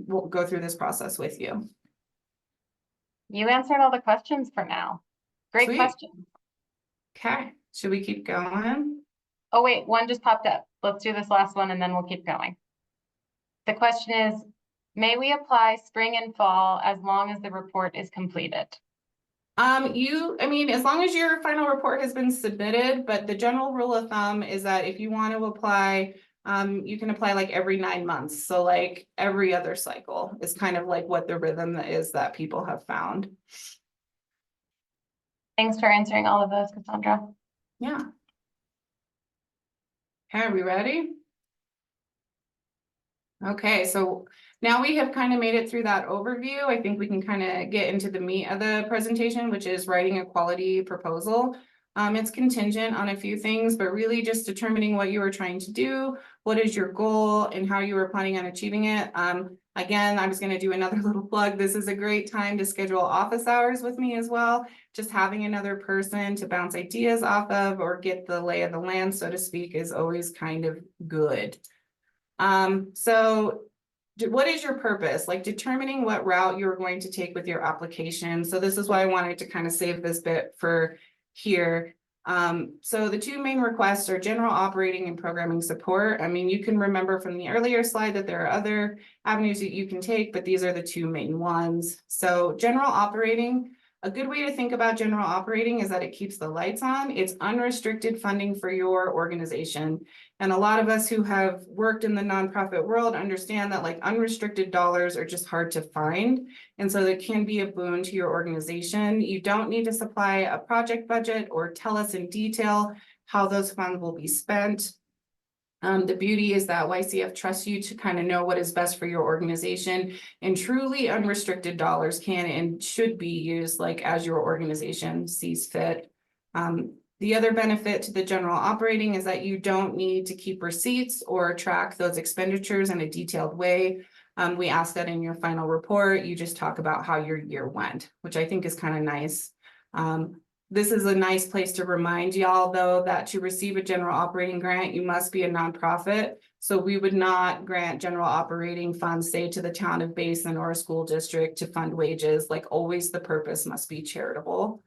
we'll go through this process with you. You answered all the questions for now. Great Sweet. question. Okay, should we keep going? Oh, wait, one just popped up. Let's do this last one and then we'll keep going. The question is, may we apply spring and fall as long as the report is completed? As long as your final report has been submitted, but the general rule of thumb is that if you want to apply, you can apply like every 9 months. So like every other cycle is kind of like what the rhythm is that people have found. Thanks for answering all of those, Cassandra. Yeah. Okay, are we ready? Okay, so now we have kind of made it through that overview. I think we can kind of get into the meat of the presentation, which is writing a quality proposal. It's contingent on a few things, but really just determining what you are trying to do, what is your goal, and how you are planning on achieving it. Again, I'm just going to do another little plug. This is a great time to schedule office hours with me as well. Just having another person to bounce ideas off of or get the lay of the land, so to speak, is always kind of good. So what is your purpose? Like determining what route you're going to take with your application. So this is why I wanted to kind of save this bit for here. So the two main requests are general operating and programming support. I mean, you can remember from the earlier slide that there are other avenues that you can take, but these are the two main ones. So general operating, a good way to think about general operating is that it keeps the lights on. It's unrestricted funding for your organization. And a lot of us who have worked in the nonprofit world understand that like unrestricted dollars are just hard to find. And so that can be a boon to your organization. You don't need to supply a project budget or tell us in detail how those funds will be spent. The beauty is that YCF trusts you to kind of know what is best for your organization, and truly unrestricted dollars can and should be used like as your organization sees fit. The other benefit to the general operating is that you don't need to keep receipts or track those expenditures in a detailed way. We ask that in your final report, you just talk about how your year went, which I think is kind of nice. This is a nice place to remind y'all, though, that to receive a general operating grant, you must be a nonprofit. So we would not grant general operating funds, say, to the town of Basin or a school district to fund wages. Like always, the purpose must be charitable.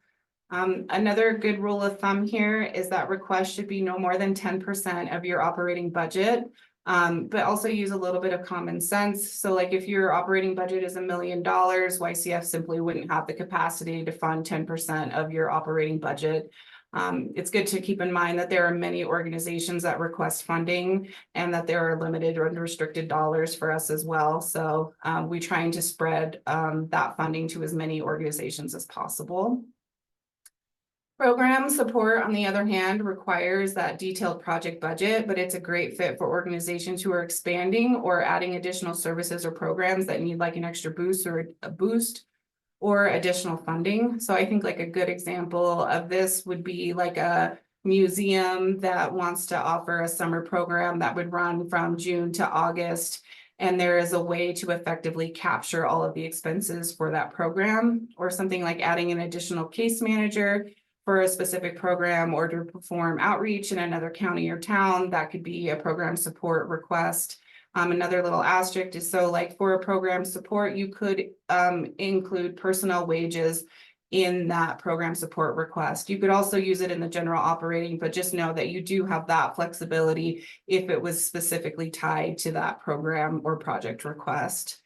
Another good rule of thumb here is that requests should be no more than 10% of your operating budget. But also use a little bit of common sense. So like if your operating budget is $1 million, YCF simply wouldn't have the capacity to fund 10% of your operating budget. It's good to keep in mind that there are many organizations that request funding and that there are limited or unrestricted dollars for us as well. So we're trying to spread that funding to as many organizations as possible. Program support, on the other hand, requires that detailed project budget, but it's a great fit for organizations who are expanding or adding additional services or programs that need like an extra boost or additional funding. So I think like a good example of this would be like a museum that wants to offer a summer program that would run from June to August. And there is a way to effectively capture all of the expenses for that program, or something like adding an additional case manager for a specific program or to perform outreach in another county or town. That could be a program support request. Another little asterisk is, so like for a program support, you could include personnel wages in that program support request. You could also use it in the general operating, but just know that you do have that flexibility if it was specifically tied to that program or project request.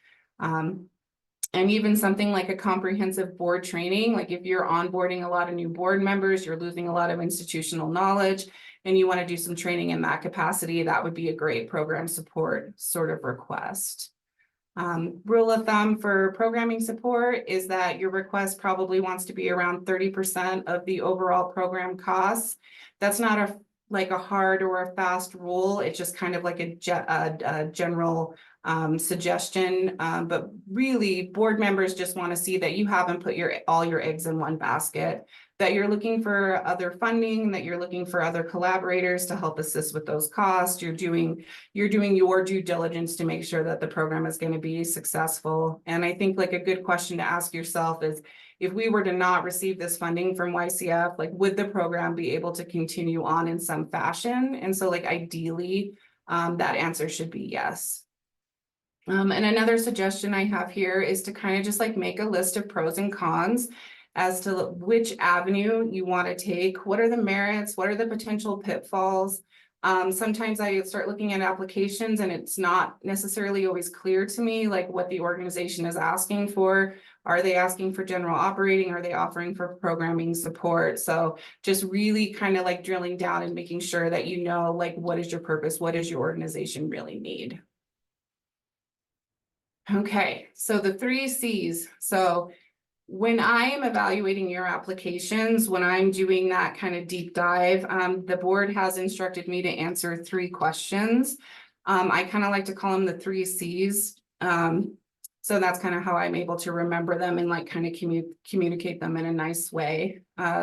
And even something like a comprehensive board training, like if you're onboarding a lot of new board members, you're losing a lot of institutional knowledge, and you want to do some training in that capacity, that would be a great program support sort of request. Rule of thumb for programming support is that your request probably wants to be around 30% of the overall program costs. That's not like a hard or a fast rule. It's just kind of like a general suggestion, but really board members just want to see that you haven't put all your eggs in one basket, that you're looking for other funding, that you're looking for other collaborators to help assist with those costs. You're doing your due diligence to make sure that the program is going to be successful. And I think like a good question to ask yourself is, if we were to not receive this funding from YCF, like would the program be able to continue on in some fashion? And so like ideally, that answer should be yes. And another suggestion I have here is to kind of just like make a list of pros and cons as to which avenue you want to take. What are the merits? What are the potential pitfalls? Sometimes I start looking at applications and it's not necessarily always clear to me like what the organization is asking for. Are they asking for general operating? Are they offering for programming support? So just really kind of like drilling down and making sure that you know like what is your purpose? What does your organization really need? Okay, so the 3 C's. So when I am evaluating your applications, when I'm doing that kind of deep dive, the board has instructed me to answer 3 questions. I kind of like to call them the 3 C's. So that's kind of how I'm able to remember them and like kind of communicate them in a nice way.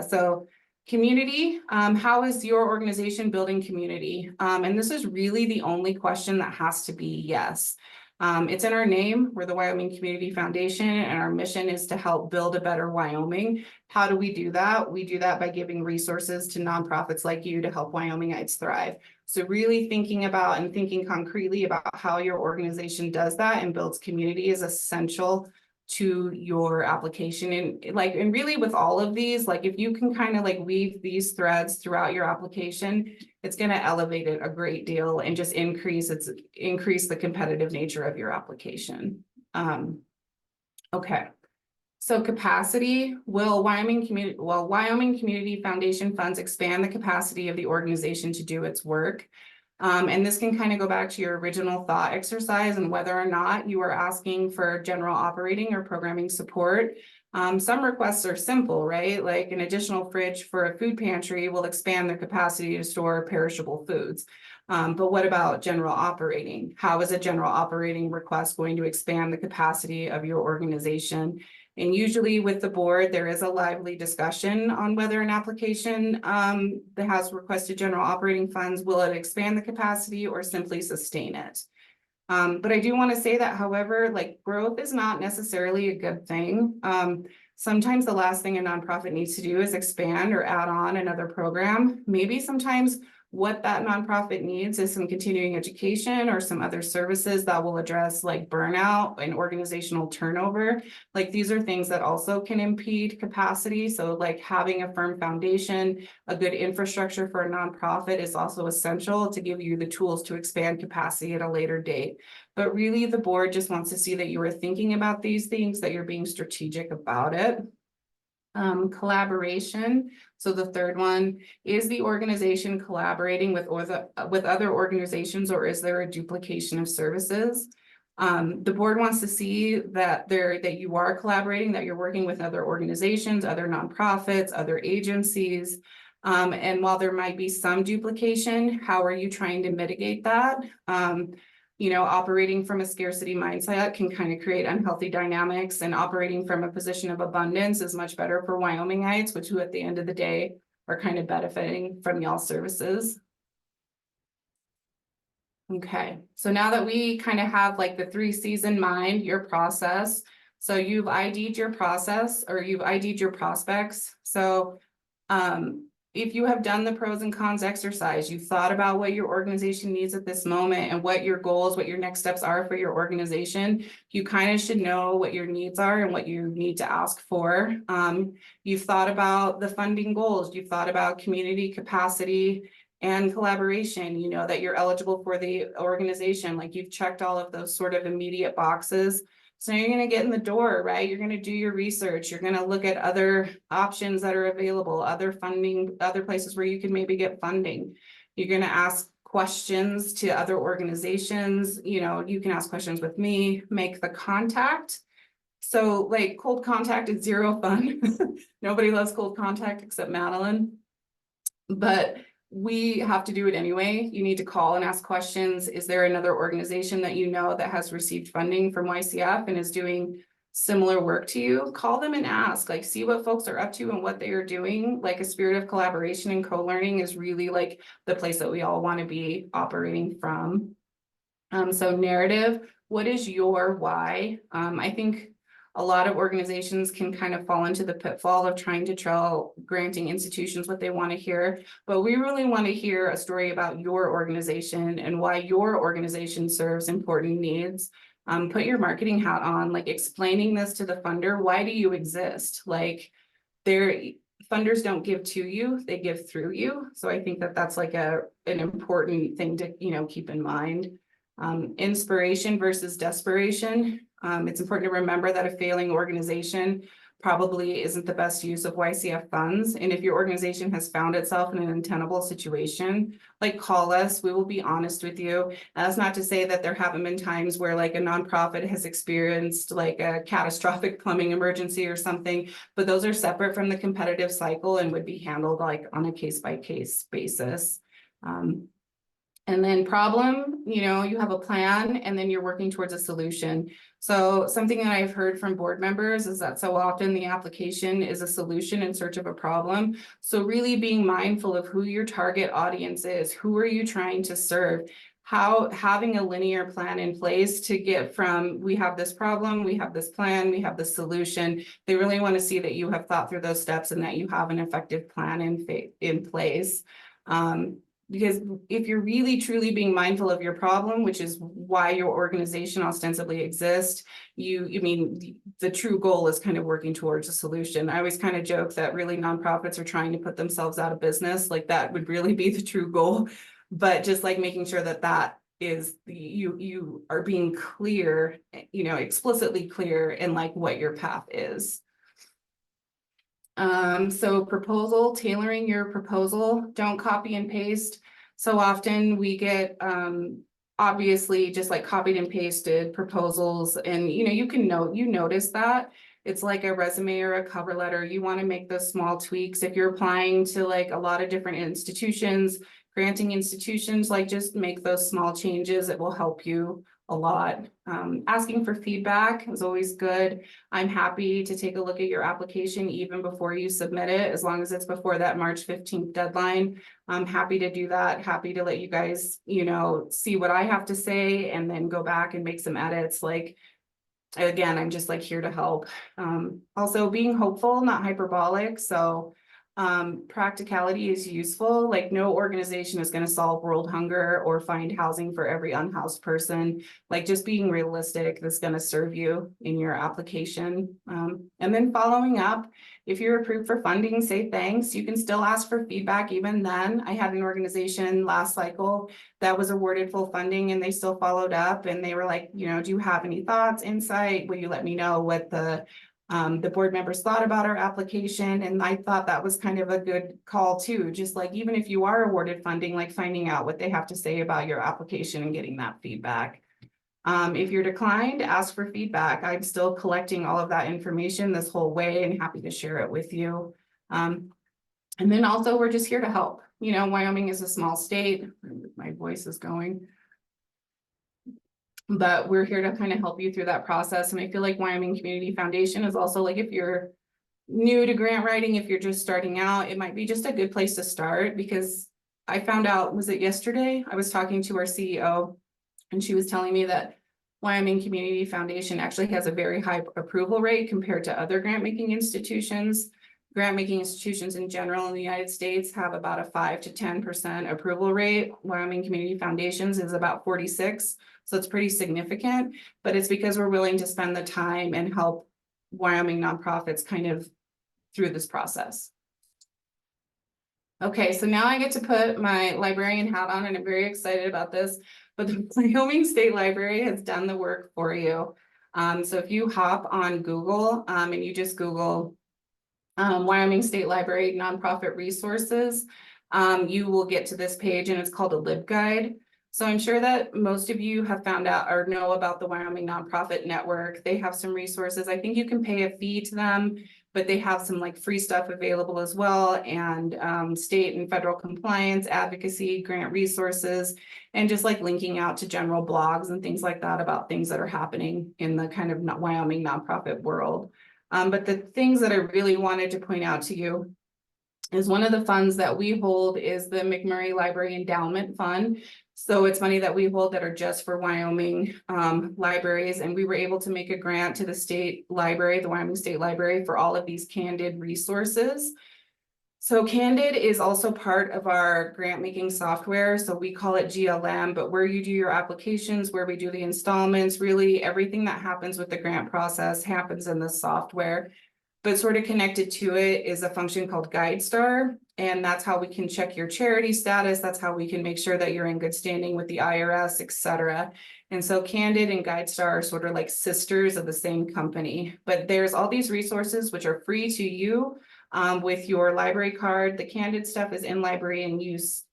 So community, how is your organization building community? And this is really the only question that has to be yes. It's in our name. We're the Wyoming Community Foundation, and our mission is to help build a better Wyoming. How do we do that? We do that by giving resources to nonprofits like you to help Wyomingites thrive. So really thinking about and thinking concretely about how your organization does that and builds community is essential to your application. And really with all of these, like if you can kind of like weave these threads throughout your application, it's going to elevate it a great deal and just increase the competitive nature of your application. Okay. So capacity, will Wyoming Community Foundation funds expand the capacity of the organization to do its work? And this can kind of go back to your original thought exercise and whether or not you are asking for general operating or programming support. Some requests are simple, right? Like an additional fridge for a food pantry will expand their capacity to store perishable foods. But what about general operating? How is a general operating request going to expand the capacity of your organization? And usually with the board, there is a lively discussion on whether an application that has requested general operating funds, will it expand the capacity or simply sustain it? But I do want to say that, however, like growth is not necessarily a good thing. Sometimes the last thing a nonprofit needs to do is expand or add on another program. Maybe sometimes what that nonprofit needs is some continuing education or some other services that will address like burnout and organizational turnover. Like these are things that also can impede capacity. So like having a firm foundation, a good infrastructure for a nonprofit is also essential to give you the tools to expand capacity at a later date. But really the board just wants to see that you are thinking about these things, that you're being strategic about it. Collaboration. So the third one, is the organization collaborating with other organizations, or is there a duplication of services? The board wants to see that you are collaborating, that you're working with other organizations, other nonprofits, other agencies. And while there might be some duplication, how are you trying to mitigate that? Operating from a scarcity mindset can kind of create unhealthy dynamics, and operating from a position of abundance is much better for Wyomingites, who at the end of the day are kind of benefiting from y'all's services. Okay, so now that we kind of have like the 3 C's in mind, your process. So you've ID'd your process, or you've ID'd your prospects. So if you have done the pros and cons exercise, you've thought about what your organization needs at this moment and what your goals, what your next steps are for your organization, you kind of should know what your needs are and what you need to ask for. You've thought about the funding goals, you've thought about community capacity and collaboration, you know that you're eligible for the organization, like you've checked all of those sort of immediate boxes. So you're going to get in the door, right? You're going to do your research. You're going to look at other options that are available, other funding, other places where you can maybe get funding. You're going to ask questions to other organizations. You can ask questions with me, make the contact. So like cold contact is zero fun. Nobody loves cold contact except Madeline. But we have to do it anyway. You need to call and ask questions. Is there another organization that you know that has received funding from YCF and is doing similar work to you? Call them and ask, like, see what folks are up to and what they are doing. Like a spirit of collaboration and co-learning is really like the place that we all want to be operating from. So narrative, what is your why? I think a lot of organizations can kind of fall into the pitfall of trying to tell granting institutions what they want to hear, but we really want to hear a story about your organization and why your organization serves important needs. Put your marketing hat on, like explaining this to the funder. Why do you exist? Like funders don't give to you, they give through you. So I think that that's like an important thing to, keep in mind. Inspiration versus desperation. It's important to remember that a failing organization probably isn't the best use of YCF funds. And if your organization has found itself in an untenable situation, like call us, we will be honest with you. And that's not to say that there haven't been times where like a nonprofit has experienced like a catastrophic plumbing emergency or something, but those are separate from the competitive cycle and would be handled like on a case-by-case basis. And then problem, you have a plan and then you're working towards a solution. So something that I've heard from board members is that so often the application is a solution in search of a problem. So really being mindful of who your target audience is, who are you trying to serve? How having a linear plan in place to get from we have this problem, we have this plan, we have this solution. They really want to see that you have thought through those steps and that you have an effective plan in place. Because if you're really truly being mindful of your problem, which is why your organization ostensibly exists, the true goal is kind of working towards a solution. I always kind of joke that really nonprofits are trying to put themselves out of business. Like that would really be the true goal, but just like making sure that is you are being clear, explicitly clear in like what your path is. So proposal, tailoring your proposal, don't copy and paste. So often we get, obviously just like copied and pasted proposals and, you notice that It's like a resume or a cover letter. You want to make those small tweaks. If you're applying to like a lot of different institutions, granting institutions, like just make those small changes. It will help you a lot. Asking for feedback is always good. I'm happy to take a look at your application even before you submit it, as long as it's before that March 15th deadline. I'm happy to do that. Happy to let you guys, you know, see what I have to say and then go back and make some edits. Like, again, I'm just like here to help. Also being hopeful, not hyperbolic. So practicality is useful. Like no organization is going to solve world hunger or find housing for every unhoused person. Like just being realistic, that's going to serve you in your application. And then following up, if you're approved for funding, say thanks. You can still ask for feedback even then. I had an organization last cycle that was awarded full funding and they still followed up and they were like, you know, do you have any thoughts, insight? Will you let me know what the board members thought about our application? And I thought that was kind of a good call too. Just like, even if you are awarded funding, like finding out what they have to say about your application and getting that feedback. If you're declined, ask for feedback. I'm still collecting all of that information this whole way and happy to share it with you. And then also we're just here to help. You know, Wyoming is a small state. My voice is going. But we're here to kind of help you through that process. And I feel like Wyoming Community Foundation is also like, if you're new to grant writing, if you're just starting out, it might be just a good place to start, because I found out, was it yesterday? I was talking to our CEO and she was telling me that Wyoming Community Foundation actually has a very high approval rate compared to other grant making institutions. Grant making institutions in general in the United States have about a 5 to 10% approval rate. Wyoming Community Foundations is about 46. So it's pretty significant, but it's because we're willing to spend the time and help Wyoming nonprofits kind of through this process. Okay, so now I get to put my librarian hat on and I'm very excited about this, but the Wyoming State Library has done the work for you. So if you hop on Google and you just Google Wyoming State Library nonprofit resources, you will get to this page and it's called a LibGuide. So I'm sure that most of you have found out or know about the Wyoming Nonprofit Network. They have some resources. I think you can pay a fee to them, but they have some like free stuff available as well, and state and federal compliance, advocacy, grant resources, and just like linking out to general blogs and things like that about things that are happening in the kind of Wyoming nonprofit world. But the things that I really wanted to point out to you is one of the funds that we hold is the McMurray Library Endowment Fund. So it's money that we hold that are just for Wyoming libraries. And we were able to make a grant to the state library, the Wyoming State Library, for all of these candid resources. So Candid is also part of our grant making software. So we call it GLM, but where you do your applications, where we do the installments, really everything that happens with the grant process happens in the software. But sort of connected to it is a function called GuideStar, and that's how we can check your charity status. That's how we can make sure that you're in good standing with the IRS, etc. And so Candid and GuideStar are sort of like sisters of the same company. But there's all these resources which are free to you with your library card. The Candid stuff is in library use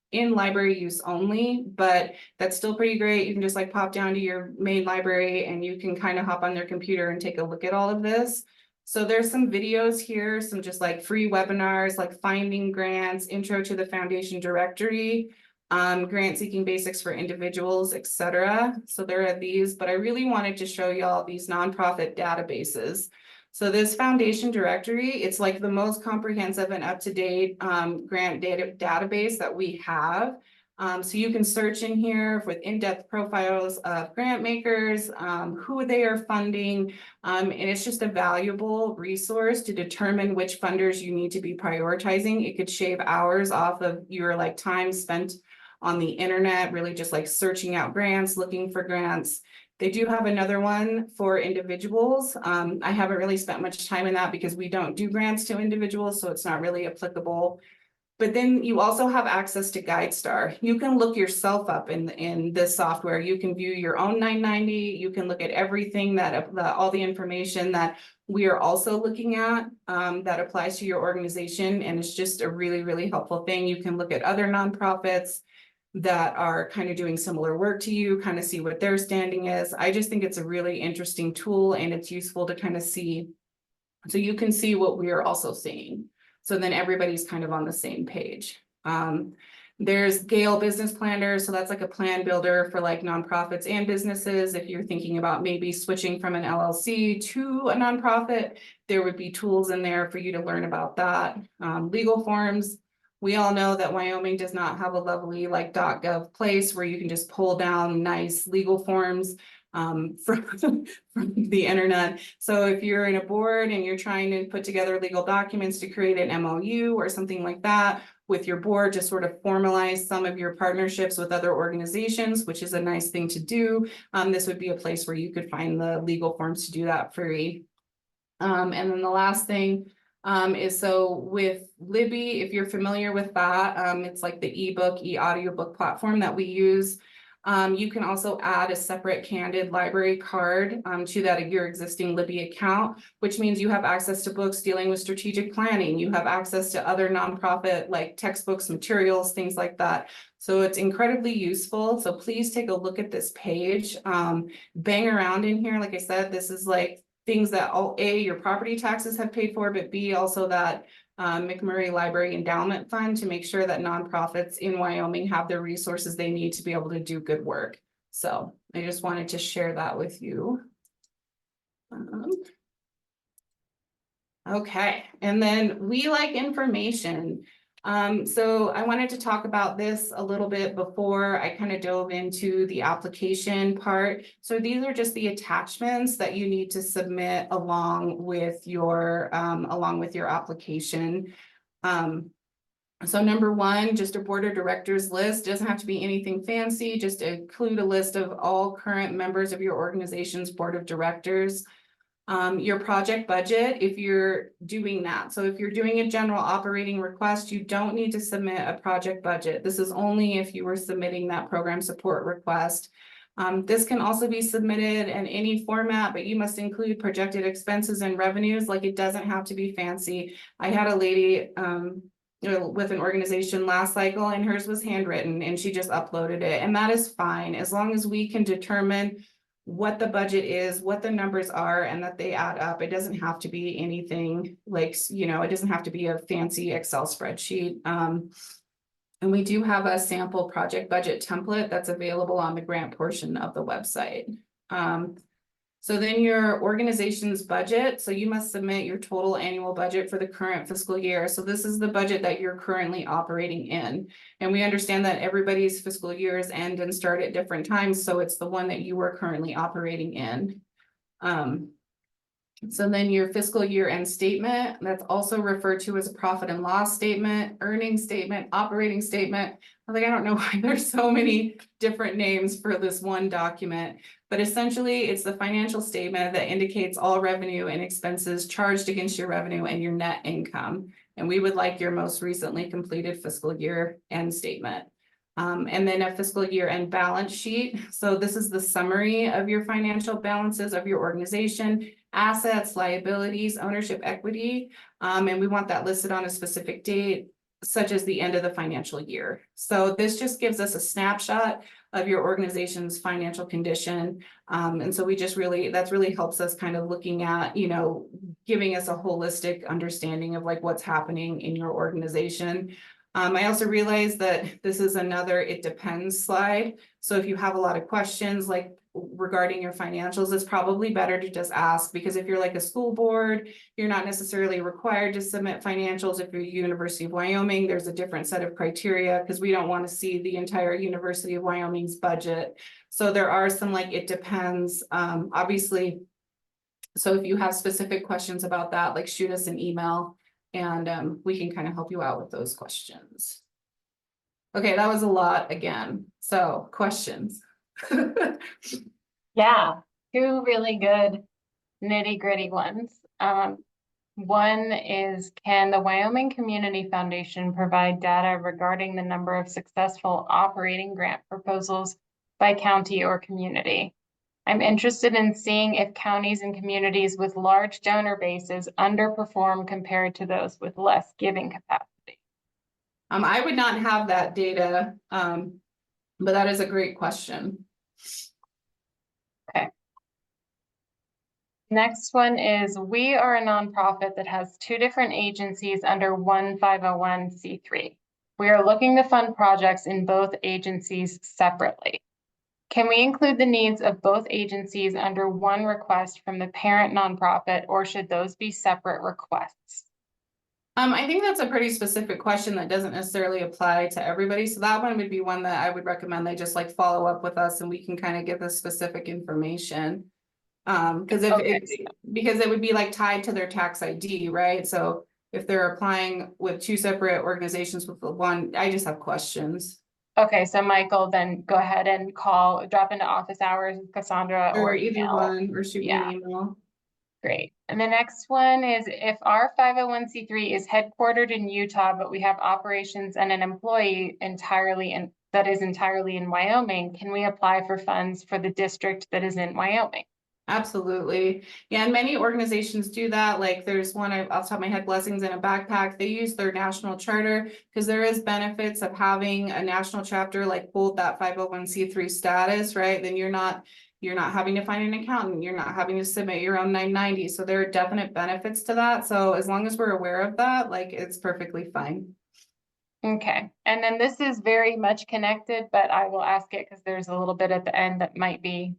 only, but that's still pretty great. You can just like pop down to your main library and you can kind of hop on their computer and take a look at all of this. So there's some videos here, some just like free webinars, like finding grants, intro to the foundation directory, grant seeking basics for individuals, etc. So there are these, but I really wanted to show y'all these nonprofit databases. So this foundation directory, it's like the most comprehensive and up-to-date grant database that we have. So you can search in here with in-depth profiles of grant makers, who they are funding, and it's just a valuable resource to determine which funders you need to be prioritizing. It could shave hours off of your like time spent on the internet, really just like searching out grants, looking for grants. They do have another one for individuals. I haven't really spent much time in that because we don't do grants to individuals, so it's not really applicable. But then you also have access to GuideStar. You can look yourself up in this software. You can view your own 990. You can look at everything all the information that we are also looking at that applies to your organization. And it's just a really, really helpful thing. You can look at other nonprofits that are kind of doing similar work to you, kind of see what their standing is. I just think it's a really interesting tool and it's useful to kind of see So you can see what we are also seeing. So then everybody's kind of on the same page. There's Gale Business Planner. So that's like a plan builder for like nonprofits and businesses. If you're thinking about maybe switching from an LLC to a nonprofit, there would be tools in there for you to learn about that. Legal forms. We all know that Wyoming does not have a lovely like .gov place where you can just pull down nice legal forms from the internet. So if you're in a board and you're trying to put together legal documents to create an MOU or something like that with your board to sort of formalize some of your partnerships with other organizations, which is a nice thing to do, this would be a place where you could find the legal forms to do that free. And then the last thing is so with Libby, if you're familiar with that, it's like the ebook, e-audiobook platform that we use. You can also add a separate candid library card to that your existing Libby account, which means you have access to books dealing with strategic planning. You have access to other nonprofit like textbooks, materials, things like that. So it's incredibly useful. So please take a look at this page. Bang around in here. Like I said, this is like things that your property taxes have paid for, but B, also that McMurray Library Endowment Fund to make sure that nonprofits in Wyoming have the resources they need to be able to do good work. So I just wanted to share that with you. Okay, and then we like information. So I wanted to talk about this a little bit before I kind of dove into the application part. So these are just the attachments that you need to submit along with your application. So number one, just a board of directors list. Doesn't have to be anything fancy, just include a list of all current members of your organization's board of directors. Your project budget, if you're doing that. So if you're doing a general operating request, you don't need to submit a project budget. This is only if you were submitting that program support request. This can also be submitted in any format, but you must include projected expenses and revenues. Like it doesn't have to be fancy. I had a lady with an organization last cycle and hers was handwritten and she just uploaded it. And that is fine as long as we can determine what the budget is, what the numbers are, and that they add up. It doesn't have to be anything like, it doesn't have to be a fancy Excel spreadsheet. And we do have a sample project budget template that's available on the grant portion of the website. So then your organization's budget. So you must submit your total annual budget for the current fiscal year. So this is the budget that you're currently operating in. And we understand that everybody's fiscal years end and start at different times. So it's the one that you are currently operating in. So then your fiscal year end statement, that's also referred to as a profit and loss statement, earnings statement, operating statement. I don't know why there's so many different names for this one document, but essentially it's the financial statement that indicates all revenue and expenses charged against your revenue and your net income. And we would like your most recently completed fiscal year end statement. And then a fiscal year end balance sheet. So this is the summary of your financial balances of your organization, assets, liabilities, ownership, equity. And we want that listed on a specific date, such as the end of the financial year. So this just gives us a snapshot of your organization's financial condition. And so we just that's really helps us kind of looking at, giving us a holistic understanding of like what's happening in your organization. I also realized that this is another it depends slide. So if you have a lot of questions like regarding your financials, it's probably better to just ask, because if you're like a school board, you're not necessarily required to submit financials. If you're University of Wyoming, there's a different set of criteria because we don't want to see the entire University of Wyoming's budget. So there are some like it depends, obviously. So if you have specific questions about that, like shoot us an email. And we can kind of help you out with those questions. Okay, that was a lot again. So questions. Yeah, two really good nitty-gritty ones. One is, can the Wyoming Community Foundation provide data regarding the number of successful operating grant proposals by county or community? I'm interested in seeing if counties and communities with large donor bases underperform compared to those with less giving capacity. I would not have that data, but that is a great question. Okay. Next one is, we are a nonprofit that has two different agencies under one 501c3. We are looking to fund projects in both agencies separately. Can we include the needs of both agencies under one request from the parent nonprofit, or should those be separate requests? I think that's a pretty specific question that doesn't necessarily apply to everybody. So that one would be one that I would recommend they just like follow up with us and we can kind of give the specific information. Because because it would be like tied to their tax ID, right? So if they're applying with two separate organizations with the one, I just have questions. Okay, so Michael, then go ahead and drop into office hours with Cassandra Or or either email. one, or shoot me an Yeah. email. Great. And the next one is, if our 501c3 is headquartered in Utah, but we have operations and an employee that is entirely in Wyoming, can we apply for funds for the district that is in Wyoming? Absolutely. Yeah, and many organizations do that. Like there's one off the top of my head, Blessings in a Backpack. They use their national charter because there is benefits of having a national chapter like hold that 501c3 status, right? Then you're not having to find an accountant, you're not having to submit your own 990. So there are definite benefits to that. So as long as we're aware of that, like it's perfectly fine. Okay, and then this is very much connected, but I will ask it because there's a little bit at the end that might be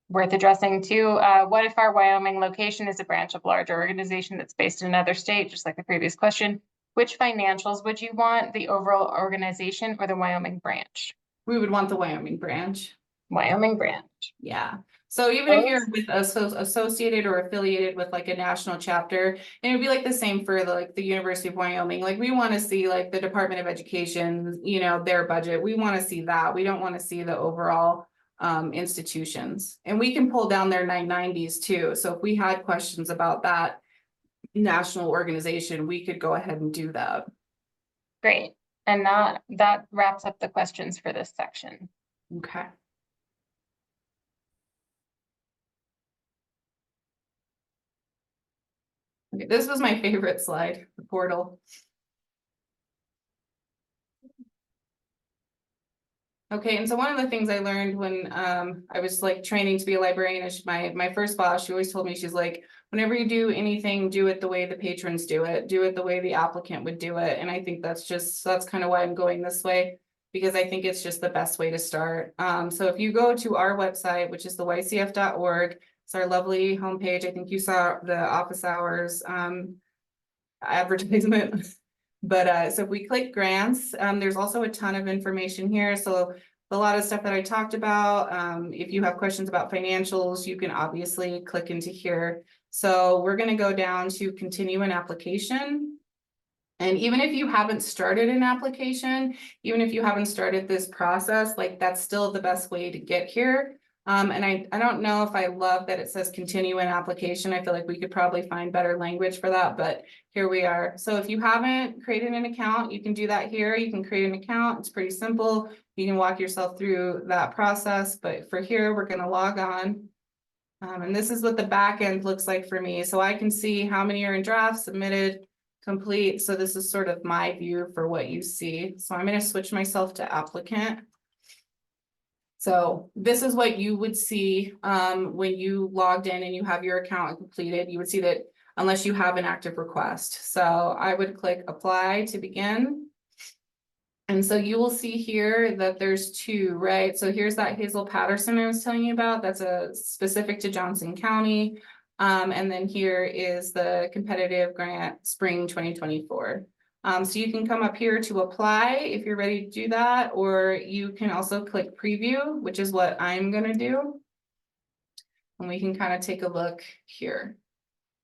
worth addressing too. What if our Wyoming location is a branch of larger organization that's based in another state, just like the previous question? Which financials would you want, the overall organization or the Wyoming branch? We would want the Wyoming branch. Wyoming branch. Yeah. So even if you're with associated or affiliated with like a national chapter, and it'd be like the same for the University of Wyoming. Like we want to see like the Department of Education, you know, their budget. We want to see that. We don't want to see the overall institutions. And we can pull down their 990s too. So if we had questions about that national organization, we could go ahead and do that. Great. And that wraps up the questions for this section. Okay. Okay, this was my favorite slide, the portal. Okay, and so one of the things I learned when I was like training to be a librarian is my first boss, she always told me, she's like, whenever you do anything, do it the way the patrons do it the way the applicant would do it. And I think that's kind of why I'm going this way, because I think it's just the best way to start. So if you go to our website, which is the YCF.org, it's our lovely homepage. I think you saw the office hours advertisement. But so if we click grants, there's also a ton of information here. So a lot of stuff that I talked about, if you have questions about financials, you can obviously click into here. So we're going to go down to continue an application. And even if you haven't started an application, even if you haven't started this process, like that's still the best way to get here. And I don't know if I love that it says continue an application. I feel like we could probably find better language for that, but here we are. So if you haven't created an account, you can do that here. You can create an account. It's pretty simple. You can walk yourself through that process, but for here, we're going to log on. And this is what the back end looks like for me. So I can see how many are in draft, submitted, complete. So this is sort of my view for what you see. So I'm going to switch myself to applicant. So this is what you would see when you logged in and you have your account completed. You would see that unless you have an active request. So I would click apply to begin. And so you will see here that there's two, right? So here's that Hazel Patterson I was telling you about. That's a specific to Johnson County. And then here is the competitive grant spring 2024. So you can come up here to apply if you're ready to do that, or you can also click preview, which is what I'm going to do. And we can kind of take a look here.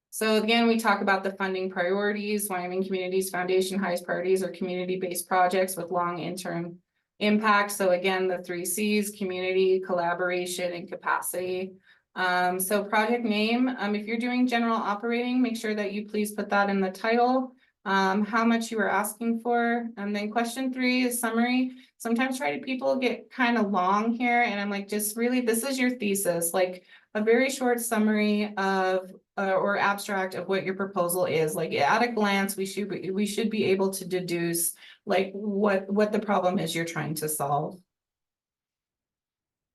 So again, we talk about the funding priorities. Wyoming Community Foundation highest priorities are community-based projects with long interim impact. So again, the 3 C's, community, collaboration, and capacity. So project name, if you're doing general operating, make sure that you please put that in the title. How much you are asking for. And then question 3 is summary. Sometimes people get kind of long here, and I'm like, just really, this is your thesis, like a very short summary of or abstract of what your proposal is. Like at a glance, we should be able to deduce like what the problem is you're trying to solve.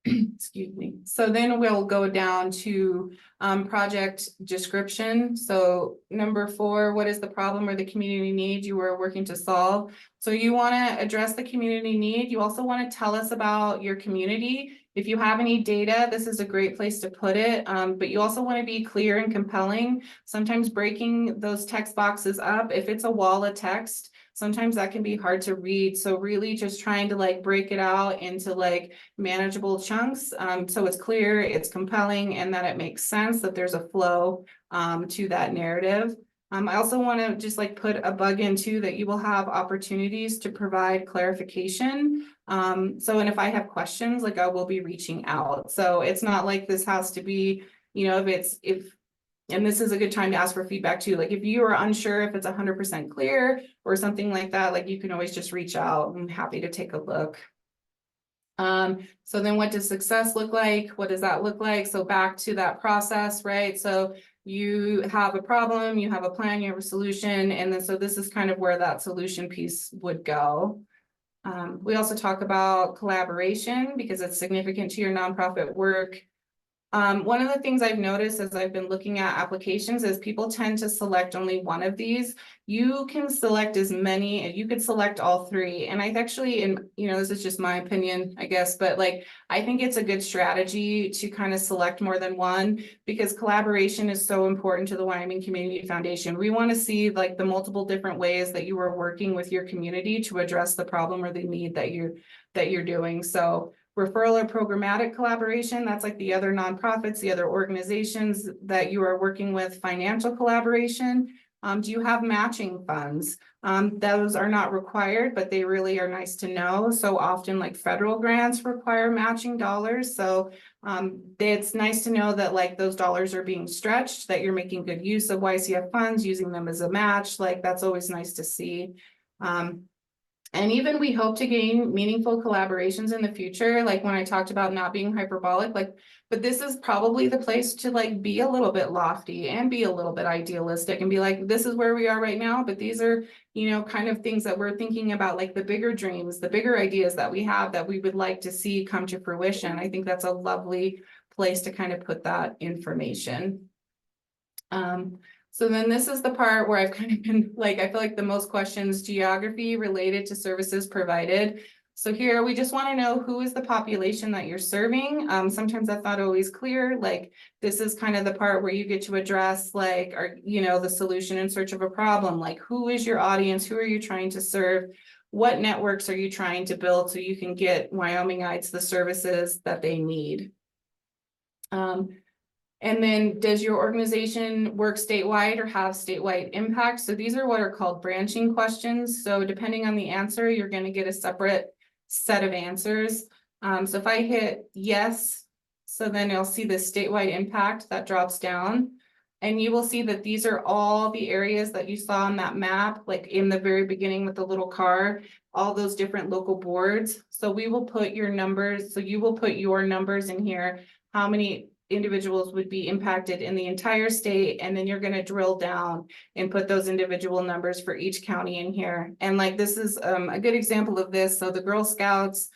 Excuse me. So then we'll go down to project description. So number 4, what is the problem or the community need you are working to solve? So you want to address the community need. You also want to tell us about your community. If you have any data, this is a great place to put it. But you also want to be clear and compelling. Sometimes breaking those text boxes up, if it's a wall of text, sometimes that can be hard to read. So really just trying to like break it out into like manageable chunks. So it's clear, it's compelling, and that it makes sense, that there's a flow to that narrative. I also want to just like put a bug in too, that you will have opportunities to provide clarification. And if I have questions, like I will be reaching out. So it's not like this has to be, you know, and this is a good time to ask for feedback too. Like if you are unsure if it's 100% clear or something like that, like you can always just reach out. I'm happy to take a look. So then what does success look like? What does that look like? So back to that process, right? So you have a problem, you have a plan, you have a solution. And then so this is kind of where that solution piece would go. We also talk about collaboration because it's significant to your nonprofit work. One of the things I've noticed as I've been looking at applications is people tend to select only one of these. You can select as many, you could select all 3. And I actually, this is just my opinion, I guess, but like, I think it's a good strategy to kind of select more than one because collaboration is so important to the Wyoming Community Foundation. We want to see like the multiple different ways that you are working with your community to address the problem or the need that you're doing. So referral or programmatic collaboration, that's like the other nonprofits, the other organizations that you are working with. Financial collaboration. Do you have matching funds? Those are not required, but they really are nice to know. So often like federal grants require matching dollars. So it's nice to know that like those dollars are being stretched, that you're making good use of YCF funds, using them as a match. Like that's always nice to see. And even we hope to gain meaningful collaborations in the future. Like when I talked about not being hyperbolic, but this is probably the place to like be a little bit lofty and be a little bit idealistic and be like, this is where we are right now. But these are, kind of things that we're thinking about, like the bigger dreams, the bigger ideas that we have that we would like to see come to fruition. I think that's a lovely place to kind of put that information. So then this is the part where I've kind of been like, I feel like the most questions, geography related to services provided. So here we just want to know who is the population that you're serving. Sometimes that's not always clear. Like this is kind of the part where you get to address like, the solution in search of a problem. Like who is your audience? Who are you trying to serve? What networks are you trying to build so you can get Wyomingites the services that they need? And then does your organization work statewide or have statewide impact? So these are what are called branching questions. So depending on the answer, you're going to get a separate set of answers. So if I hit yes, so then you'll see the statewide impact that drops down. And you will see that these are all the areas that you saw on that map, like in the very beginning with the little car, all those different local boards. So we will put your numbers. So you will put your numbers in here. How many individuals would be impacted in the entire state, and then you're going to drill down and put those individual numbers for each county in here. And like this is a good example of this. So the Girl Scouts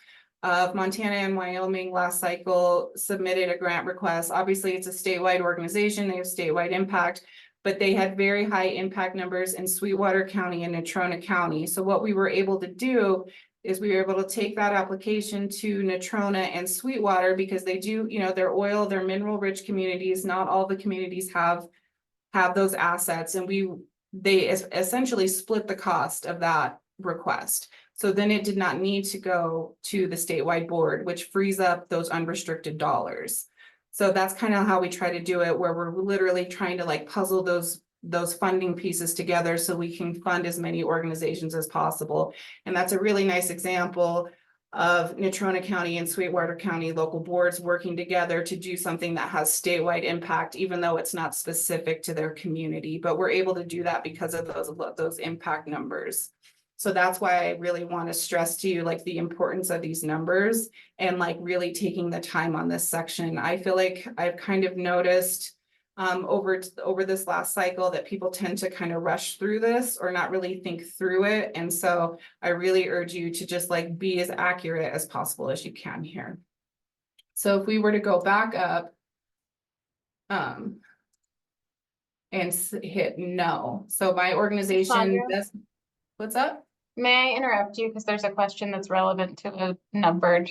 of Montana and Wyoming last cycle submitted a grant request. Obviously it's a statewide organization, they have statewide impact, but they had very high impact numbers in Sweetwater County and Natrona County. So what we were able to do is we were able to take that application to Natrona and Sweetwater because they do, they're oil, they're mineral rich communities. Not all the communities have those assets. And they essentially split the cost of that request. So then it did not need to go to the statewide board, which frees up those unrestricted dollars. So that's kind of how we try to do it, where we're literally trying to like puzzle those funding pieces together so we can fund as many organizations as possible. And that's a really nice example of Natrona County and Sweetwater County local boards working together to do something that has statewide impact, even though it's not specific to their community. But we're able to do that because of those impact numbers. So that's why I really want to stress to you like the importance of these numbers and like really taking the time on this section. I feel like I've kind of noticed over this last cycle that people tend to kind of rush through this or not really think through it. And so I really urge you to just like be as accurate as possible as you can here. So if we were to go back up, and hit no, so my organization Cassandra? does, what's up? May I interrupt you because there's a question that's relevant to a numbered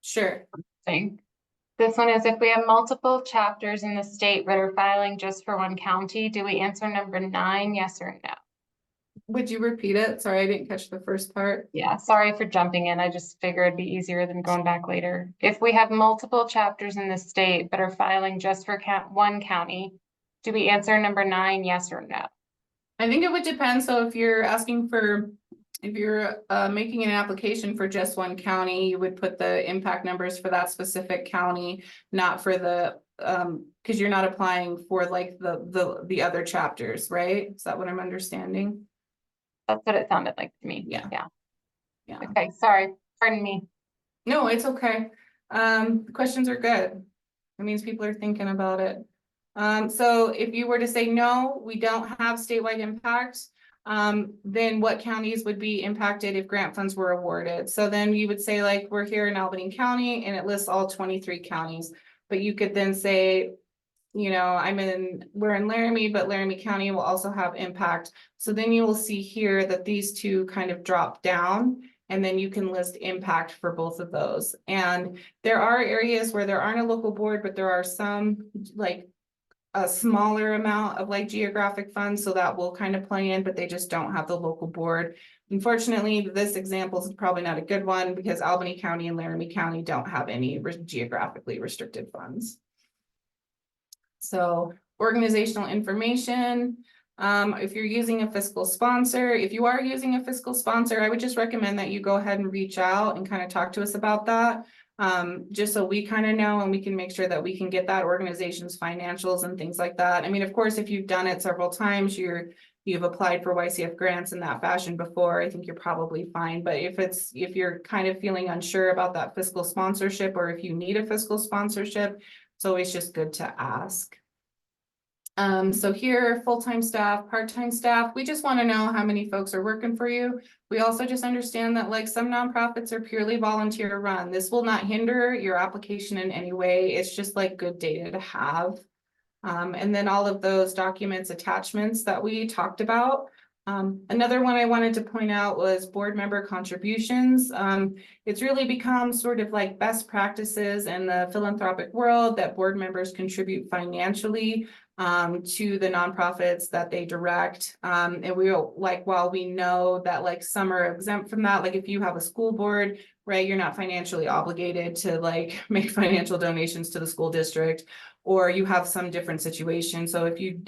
Sure. thing. This one is, if we have multiple chapters in the state but are filing just for one county, do we answer number 9, yes or no? Would you repeat it? Sorry, I didn't catch the first part. Yeah, sorry for jumping in. I just figured it'd be easier than going back later. If we have multiple chapters in the state but are filing just for one county, do we answer number 9, yes or no? I think it would depend. So if you're asking for, if you're making an application for just one county, you would put the impact numbers for that specific county, not for the, because you're not applying for like the other chapters, right? Is that what I'm understanding? That's what it sounded like to me. Yeah. Yeah. Yeah. Okay, sorry. Pardon me. No, it's okay. The questions are good. It means people are thinking about it. So if you were to say, no, we don't have statewide impact, then what counties would be impacted if grant funds were awarded? So then you would say, like, we're here in Albany County and it lists all 23 counties. But you could then say, you know, we're in Laramie, but Laramie County will also have impact. So then you will see here that these two kind of drop down. And then you can list impact for both of those. And there are areas where there aren't a local board, but there are some, like a smaller amount of like geographic funds, so that will kind of play in, but they just don't have the local board. Unfortunately, this example is probably not a good one because Albany County and Laramie County don't have any geographically restricted funds. So organizational information. If you're using a fiscal sponsor, if you are using a fiscal sponsor, I would just recommend that you go ahead and reach out and kind of talk to us about that. Just so we kind of know and we can make sure that we can get that organization's financials and things like that. I mean, of course, if you've done it several times, you've applied for YCF grants in that fashion before, I think you're probably fine. But if you're kind of feeling unsure about that fiscal sponsorship, or if you need a fiscal sponsorship, it's always just good to ask. So here, full-time staff, part-time staff, we just want to know how many folks are working for you. We also just understand that like some nonprofits are purely volunteer run. This will not hinder your application in any way. It's just like good data to have. And then all of those documents, attachments that we talked about. Another one I wanted to point out was board member contributions. It's really become sort of like best practices in the philanthropic world that board members contribute financially to the nonprofits that they direct. And while we know that like some are exempt from that, like if you have a school board, right, you're not financially obligated to like make financial donations to the school district, or you have some different situation. So if you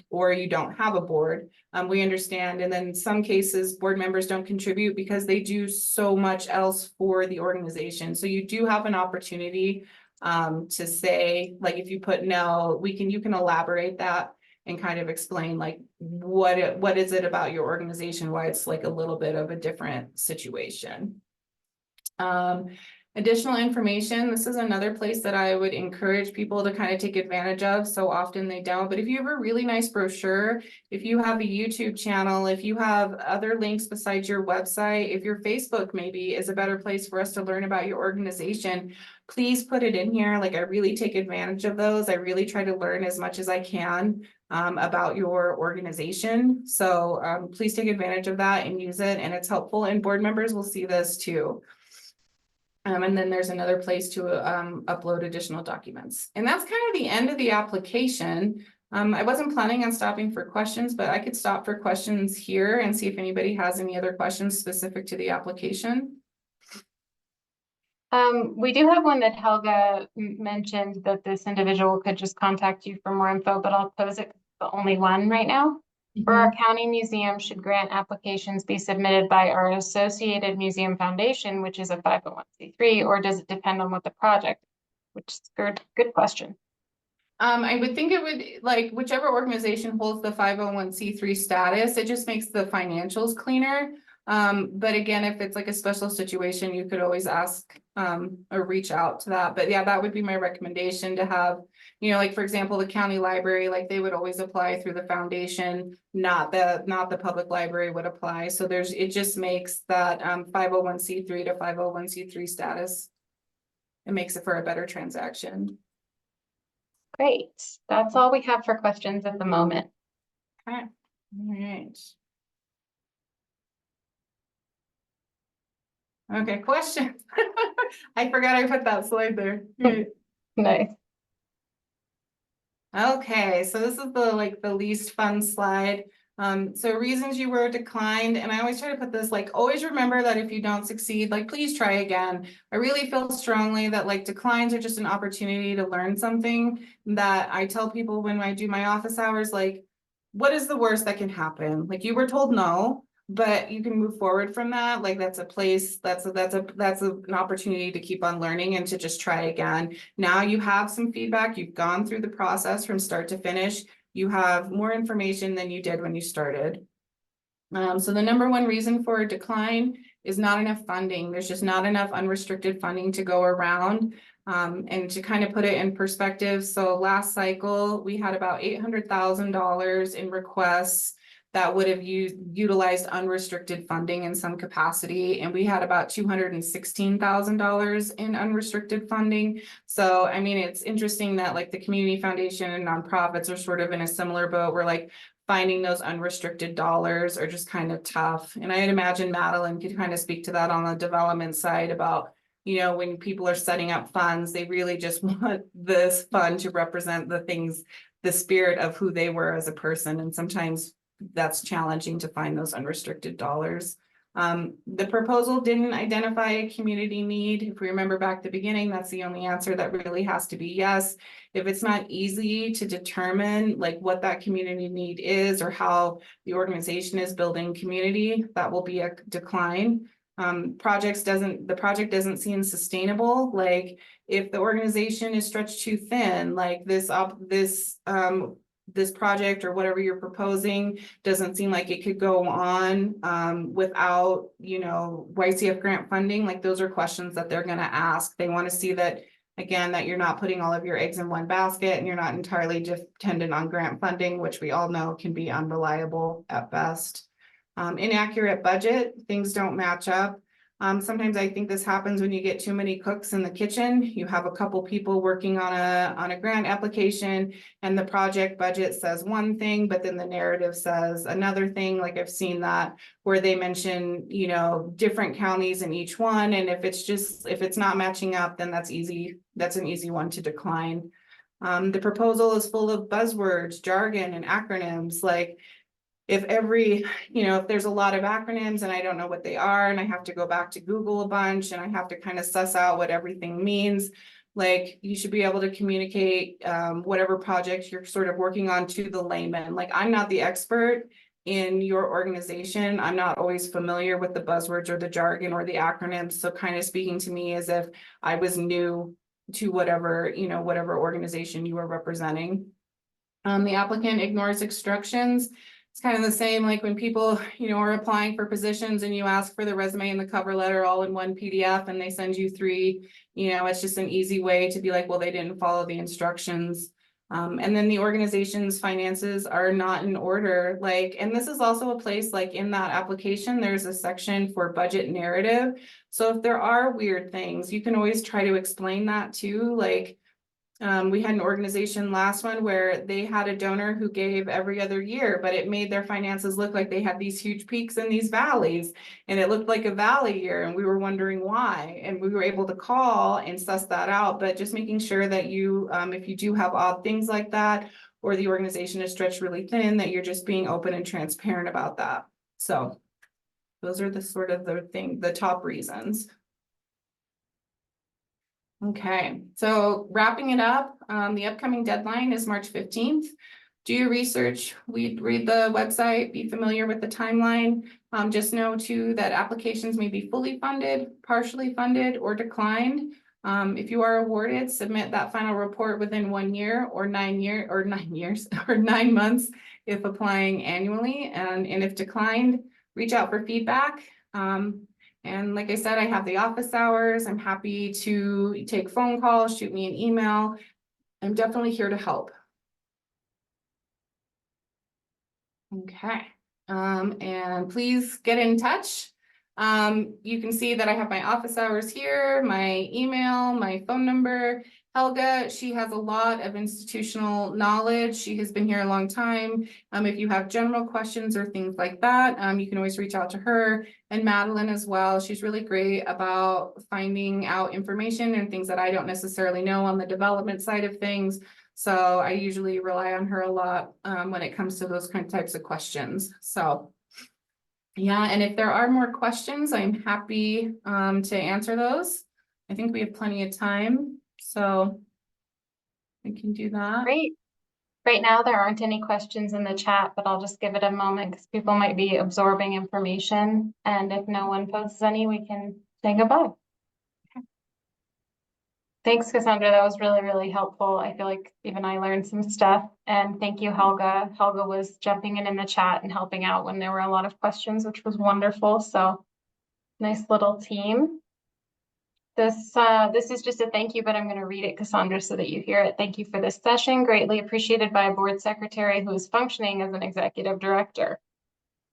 don't have a board, we understand. And then in some cases, board members don't contribute because they do so much else for the organization. So you do have an opportunity to say, like, if you put no, you can elaborate that and kind of explain like what is it about your organization, why it's like a little bit of a different situation. Additional information. This is another place that I would encourage people to kind of take advantage of. So often they don't, but if you have a really nice brochure, if you have a YouTube channel, if you have other links besides your website, if your Facebook maybe is a better place for us to learn about your organization, please put it in here. Like I really take advantage of those. I really try to learn as much as I can about your organization. So please take advantage of that and use it. And it's helpful, and board members will see this too. And then there's another place to upload additional documents. And that's kind of the end of the application. I wasn't planning on stopping for questions, but I could stop for questions here and see if anybody has any other questions specific to the application. We do have one that Helga mentioned, that this individual could just contact you for more info, but I'll pose it, the only one right now. For our county museum, should grant applications be submitted by our Associated Museum Foundation, which is a 501c3, or does it depend on what the project? Which is good question. I would think it would, like, whichever organization holds the 501c3 status, it just makes the financials cleaner. But again, if it's like a special situation, you could always ask or reach out to that. But yeah, that would be my recommendation, to have, you know, like for example, the county library, like they would always apply through the foundation, not the public library would apply. So it just makes that 501c3 to 501c3 status. it makes it for a better transaction. Great. That's all we have for questions at the moment. Okay, all right. Okay, question. I forgot I put that slide there. Right. Nice. Okay, so this is the least fun slide. So reasons you were declined, and I always try to put this like, always remember that if you don't succeed, like please try again. I really feel strongly that like declines are just an opportunity to learn something. That I tell people when I do my office hours, like, what is the worst that can happen? Like you were told no, but you can move forward from that. Like that's a place, that's an opportunity to keep on learning and to just try again. Now you have some feedback, you've gone through the process from start to finish. You have more information than you did when you started. So the number one reason for a decline is not enough funding. There's just not enough unrestricted funding to go around. And to kind of put it in perspective, so last cycle, we had about $800,000 in requests that would have utilized unrestricted funding in some capacity. And we had about $216,000 in unrestricted funding. So, I mean, it's interesting that like the community foundation and nonprofits are sort of in a similar boat. We're like finding those unrestricted dollars are just kind of tough. And I'd imagine Madeline could kind of speak to that on the development side about, you know, when people are setting up funds, they really just want this fund to represent the things, the spirit of who they were as a person. And sometimes that's challenging to find those unrestricted dollars. The proposal didn't identify a community need. If we remember back to the beginning, that's the only answer that really has to be yes. If it's not easy to determine like what that community need is or how the organization is building community, that will be a decline. The project doesn't seem sustainable. Like if the organization is stretched too thin, like this project or whatever you're proposing doesn't seem like it could go on without, you know, YCF grant funding. Like those are questions that they're going to ask. They want to see that, again, that you're not putting all of your eggs in one basket and you're not entirely dependent on grant funding, which we all know can be unreliable at best. Inaccurate budget, things don't match up. Sometimes I think this happens when you get too many cooks in the kitchen. You have a couple people working on a grant application and the project budget says one thing, but then the narrative says another thing. Like I've seen that where they mention, you know, different counties in each one. And if it's not matching up, then that's easy. That's an easy one to decline. The proposal is full of buzzwords, jargon, and acronyms. Like if there's a lot of acronyms and I don't know what they are and I have to go back to Google a bunch and I have to kind of suss out what everything means, like you should be able to communicate whatever project you're sort of working on to the layman. Like I'm not the expert in your organization. I'm not always familiar with the buzzwords or the jargon or the acronyms. So kind of speaking to me as if I was new to whatever organization you are representing. The applicant ignores instructions. It's kind of the same like when people, are applying for positions and you ask for the resume and the cover letter all in one PDF and they send you 3, it's just an easy way to be like, well, they didn't follow the instructions. And then the organization's finances are not in order. And this is also a place like in that application, there's a section for budget narrative. So if there are weird things, you can always try to explain that too. We had an organization last one where they had a donor who gave every other year, but it made their finances look like they had these huge peaks and these valleys, and it looked like a valley year, and we were wondering why. And we were able to call and suss that out, but just making sure that you, if you do have odd things like that, or the organization is stretched really thin, that you're just being open and transparent about that. So those are the top reasons. Okay, so wrapping it up, the upcoming deadline is March 15th. Do your research, read the website, be familiar with the timeline. Just know too that applications may be fully funded, partially funded, or declined. If you are awarded, submit that final report within 1 year or 9 years or 9 months if applying annually. And if declined, reach out for feedback. And like I said, I have the office hours. I'm happy to take phone calls, shoot me an email. I'm definitely here to help. Okay. And please get in touch. You can see that I have my office hours here, my email, my phone number. Helga, she has a lot of institutional knowledge. She has been here a long time. If you have general questions or things like that, you can always reach out to her. And Madeline as well. She's really great about finding out information and things that I don't necessarily know on the development side of things. So I usually rely on her a lot when it comes to those types of questions. So yeah, and if there are more questions, I'm happy to answer those. I think we have plenty of time, so we can do that. Great. Right now, there aren't any questions in the chat, but I'll just give it a moment because people might be absorbing information. And if no one poses any, we can say goodbye. Thanks, Cassandra. That was really, really helpful. I feel like even I learned some stuff. And thank you, Helga. Helga was jumping in the chat and helping out when there were a lot of questions, which was wonderful. So nice little team. This is just a thank you, but I'm going to read it, Cassandra, so that you hear it. Thank you for this session. Greatly appreciated by a board secretary who is functioning as an executive director.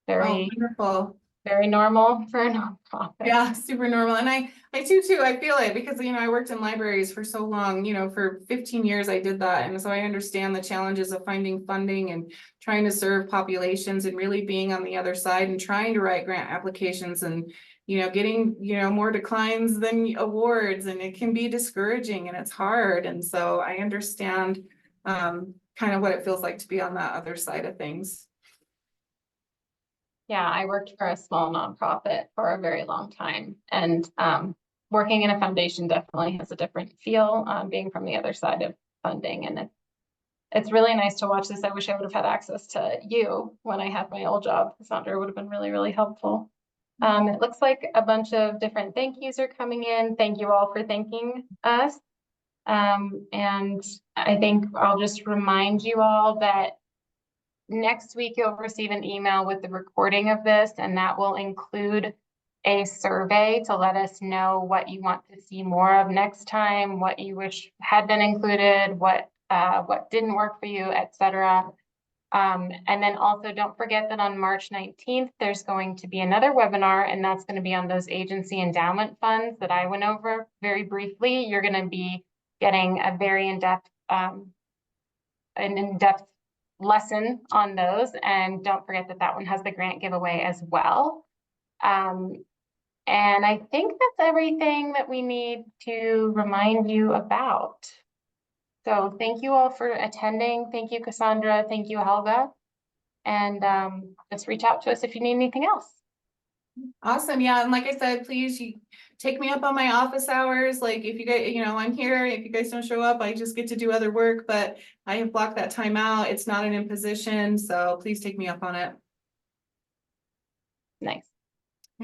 Very, wonderful. very normal for a nonprofit. Yeah, super normal. And I do too. I feel it because, I worked in libraries for so long, for 15 years I did that. And so I understand the challenges of finding funding and trying to serve populations and really being on the other side and trying to write grant applications and, getting, more declines than awards. And it can be discouraging and it's hard. And so I understand kind of what it feels like to be on that other side of things. Yeah, I worked for a small nonprofit for a very long time, and working in a foundation definitely has a different feel, being from the other side of funding. And it's really nice to watch this. I wish I would have had access to you when I had my old job. Cassandra would have been really, really helpful. It looks like a bunch of different thank yous are coming in. Thank you all for thanking us. And I think I'll just remind you all that next week, you'll receive an email with the recording of this, and that will include a survey to let us know what you want to see more of next time, what you wish had been included, what didn't work for you, etc. And then also don't forget that on March 19th, there's going to be another webinar, and that's going to be on those agency endowment funds that I went over very briefly. You're going to be getting a very in-depth lesson on those, and don't forget that one has the grant giveaway as well. And I think that's everything that we need to remind you about. So thank you all for attending. Thank you, Cassandra. Thank you, Helga. And just reach out to us if you need anything else. Awesome. Yeah. And like I said, please take me up on my office hours. Like if you guys, I'm here. If you guys don't show up, I just get to do other work, but I have blocked that time out. It's not an imposition. So please take me up on it. Nice.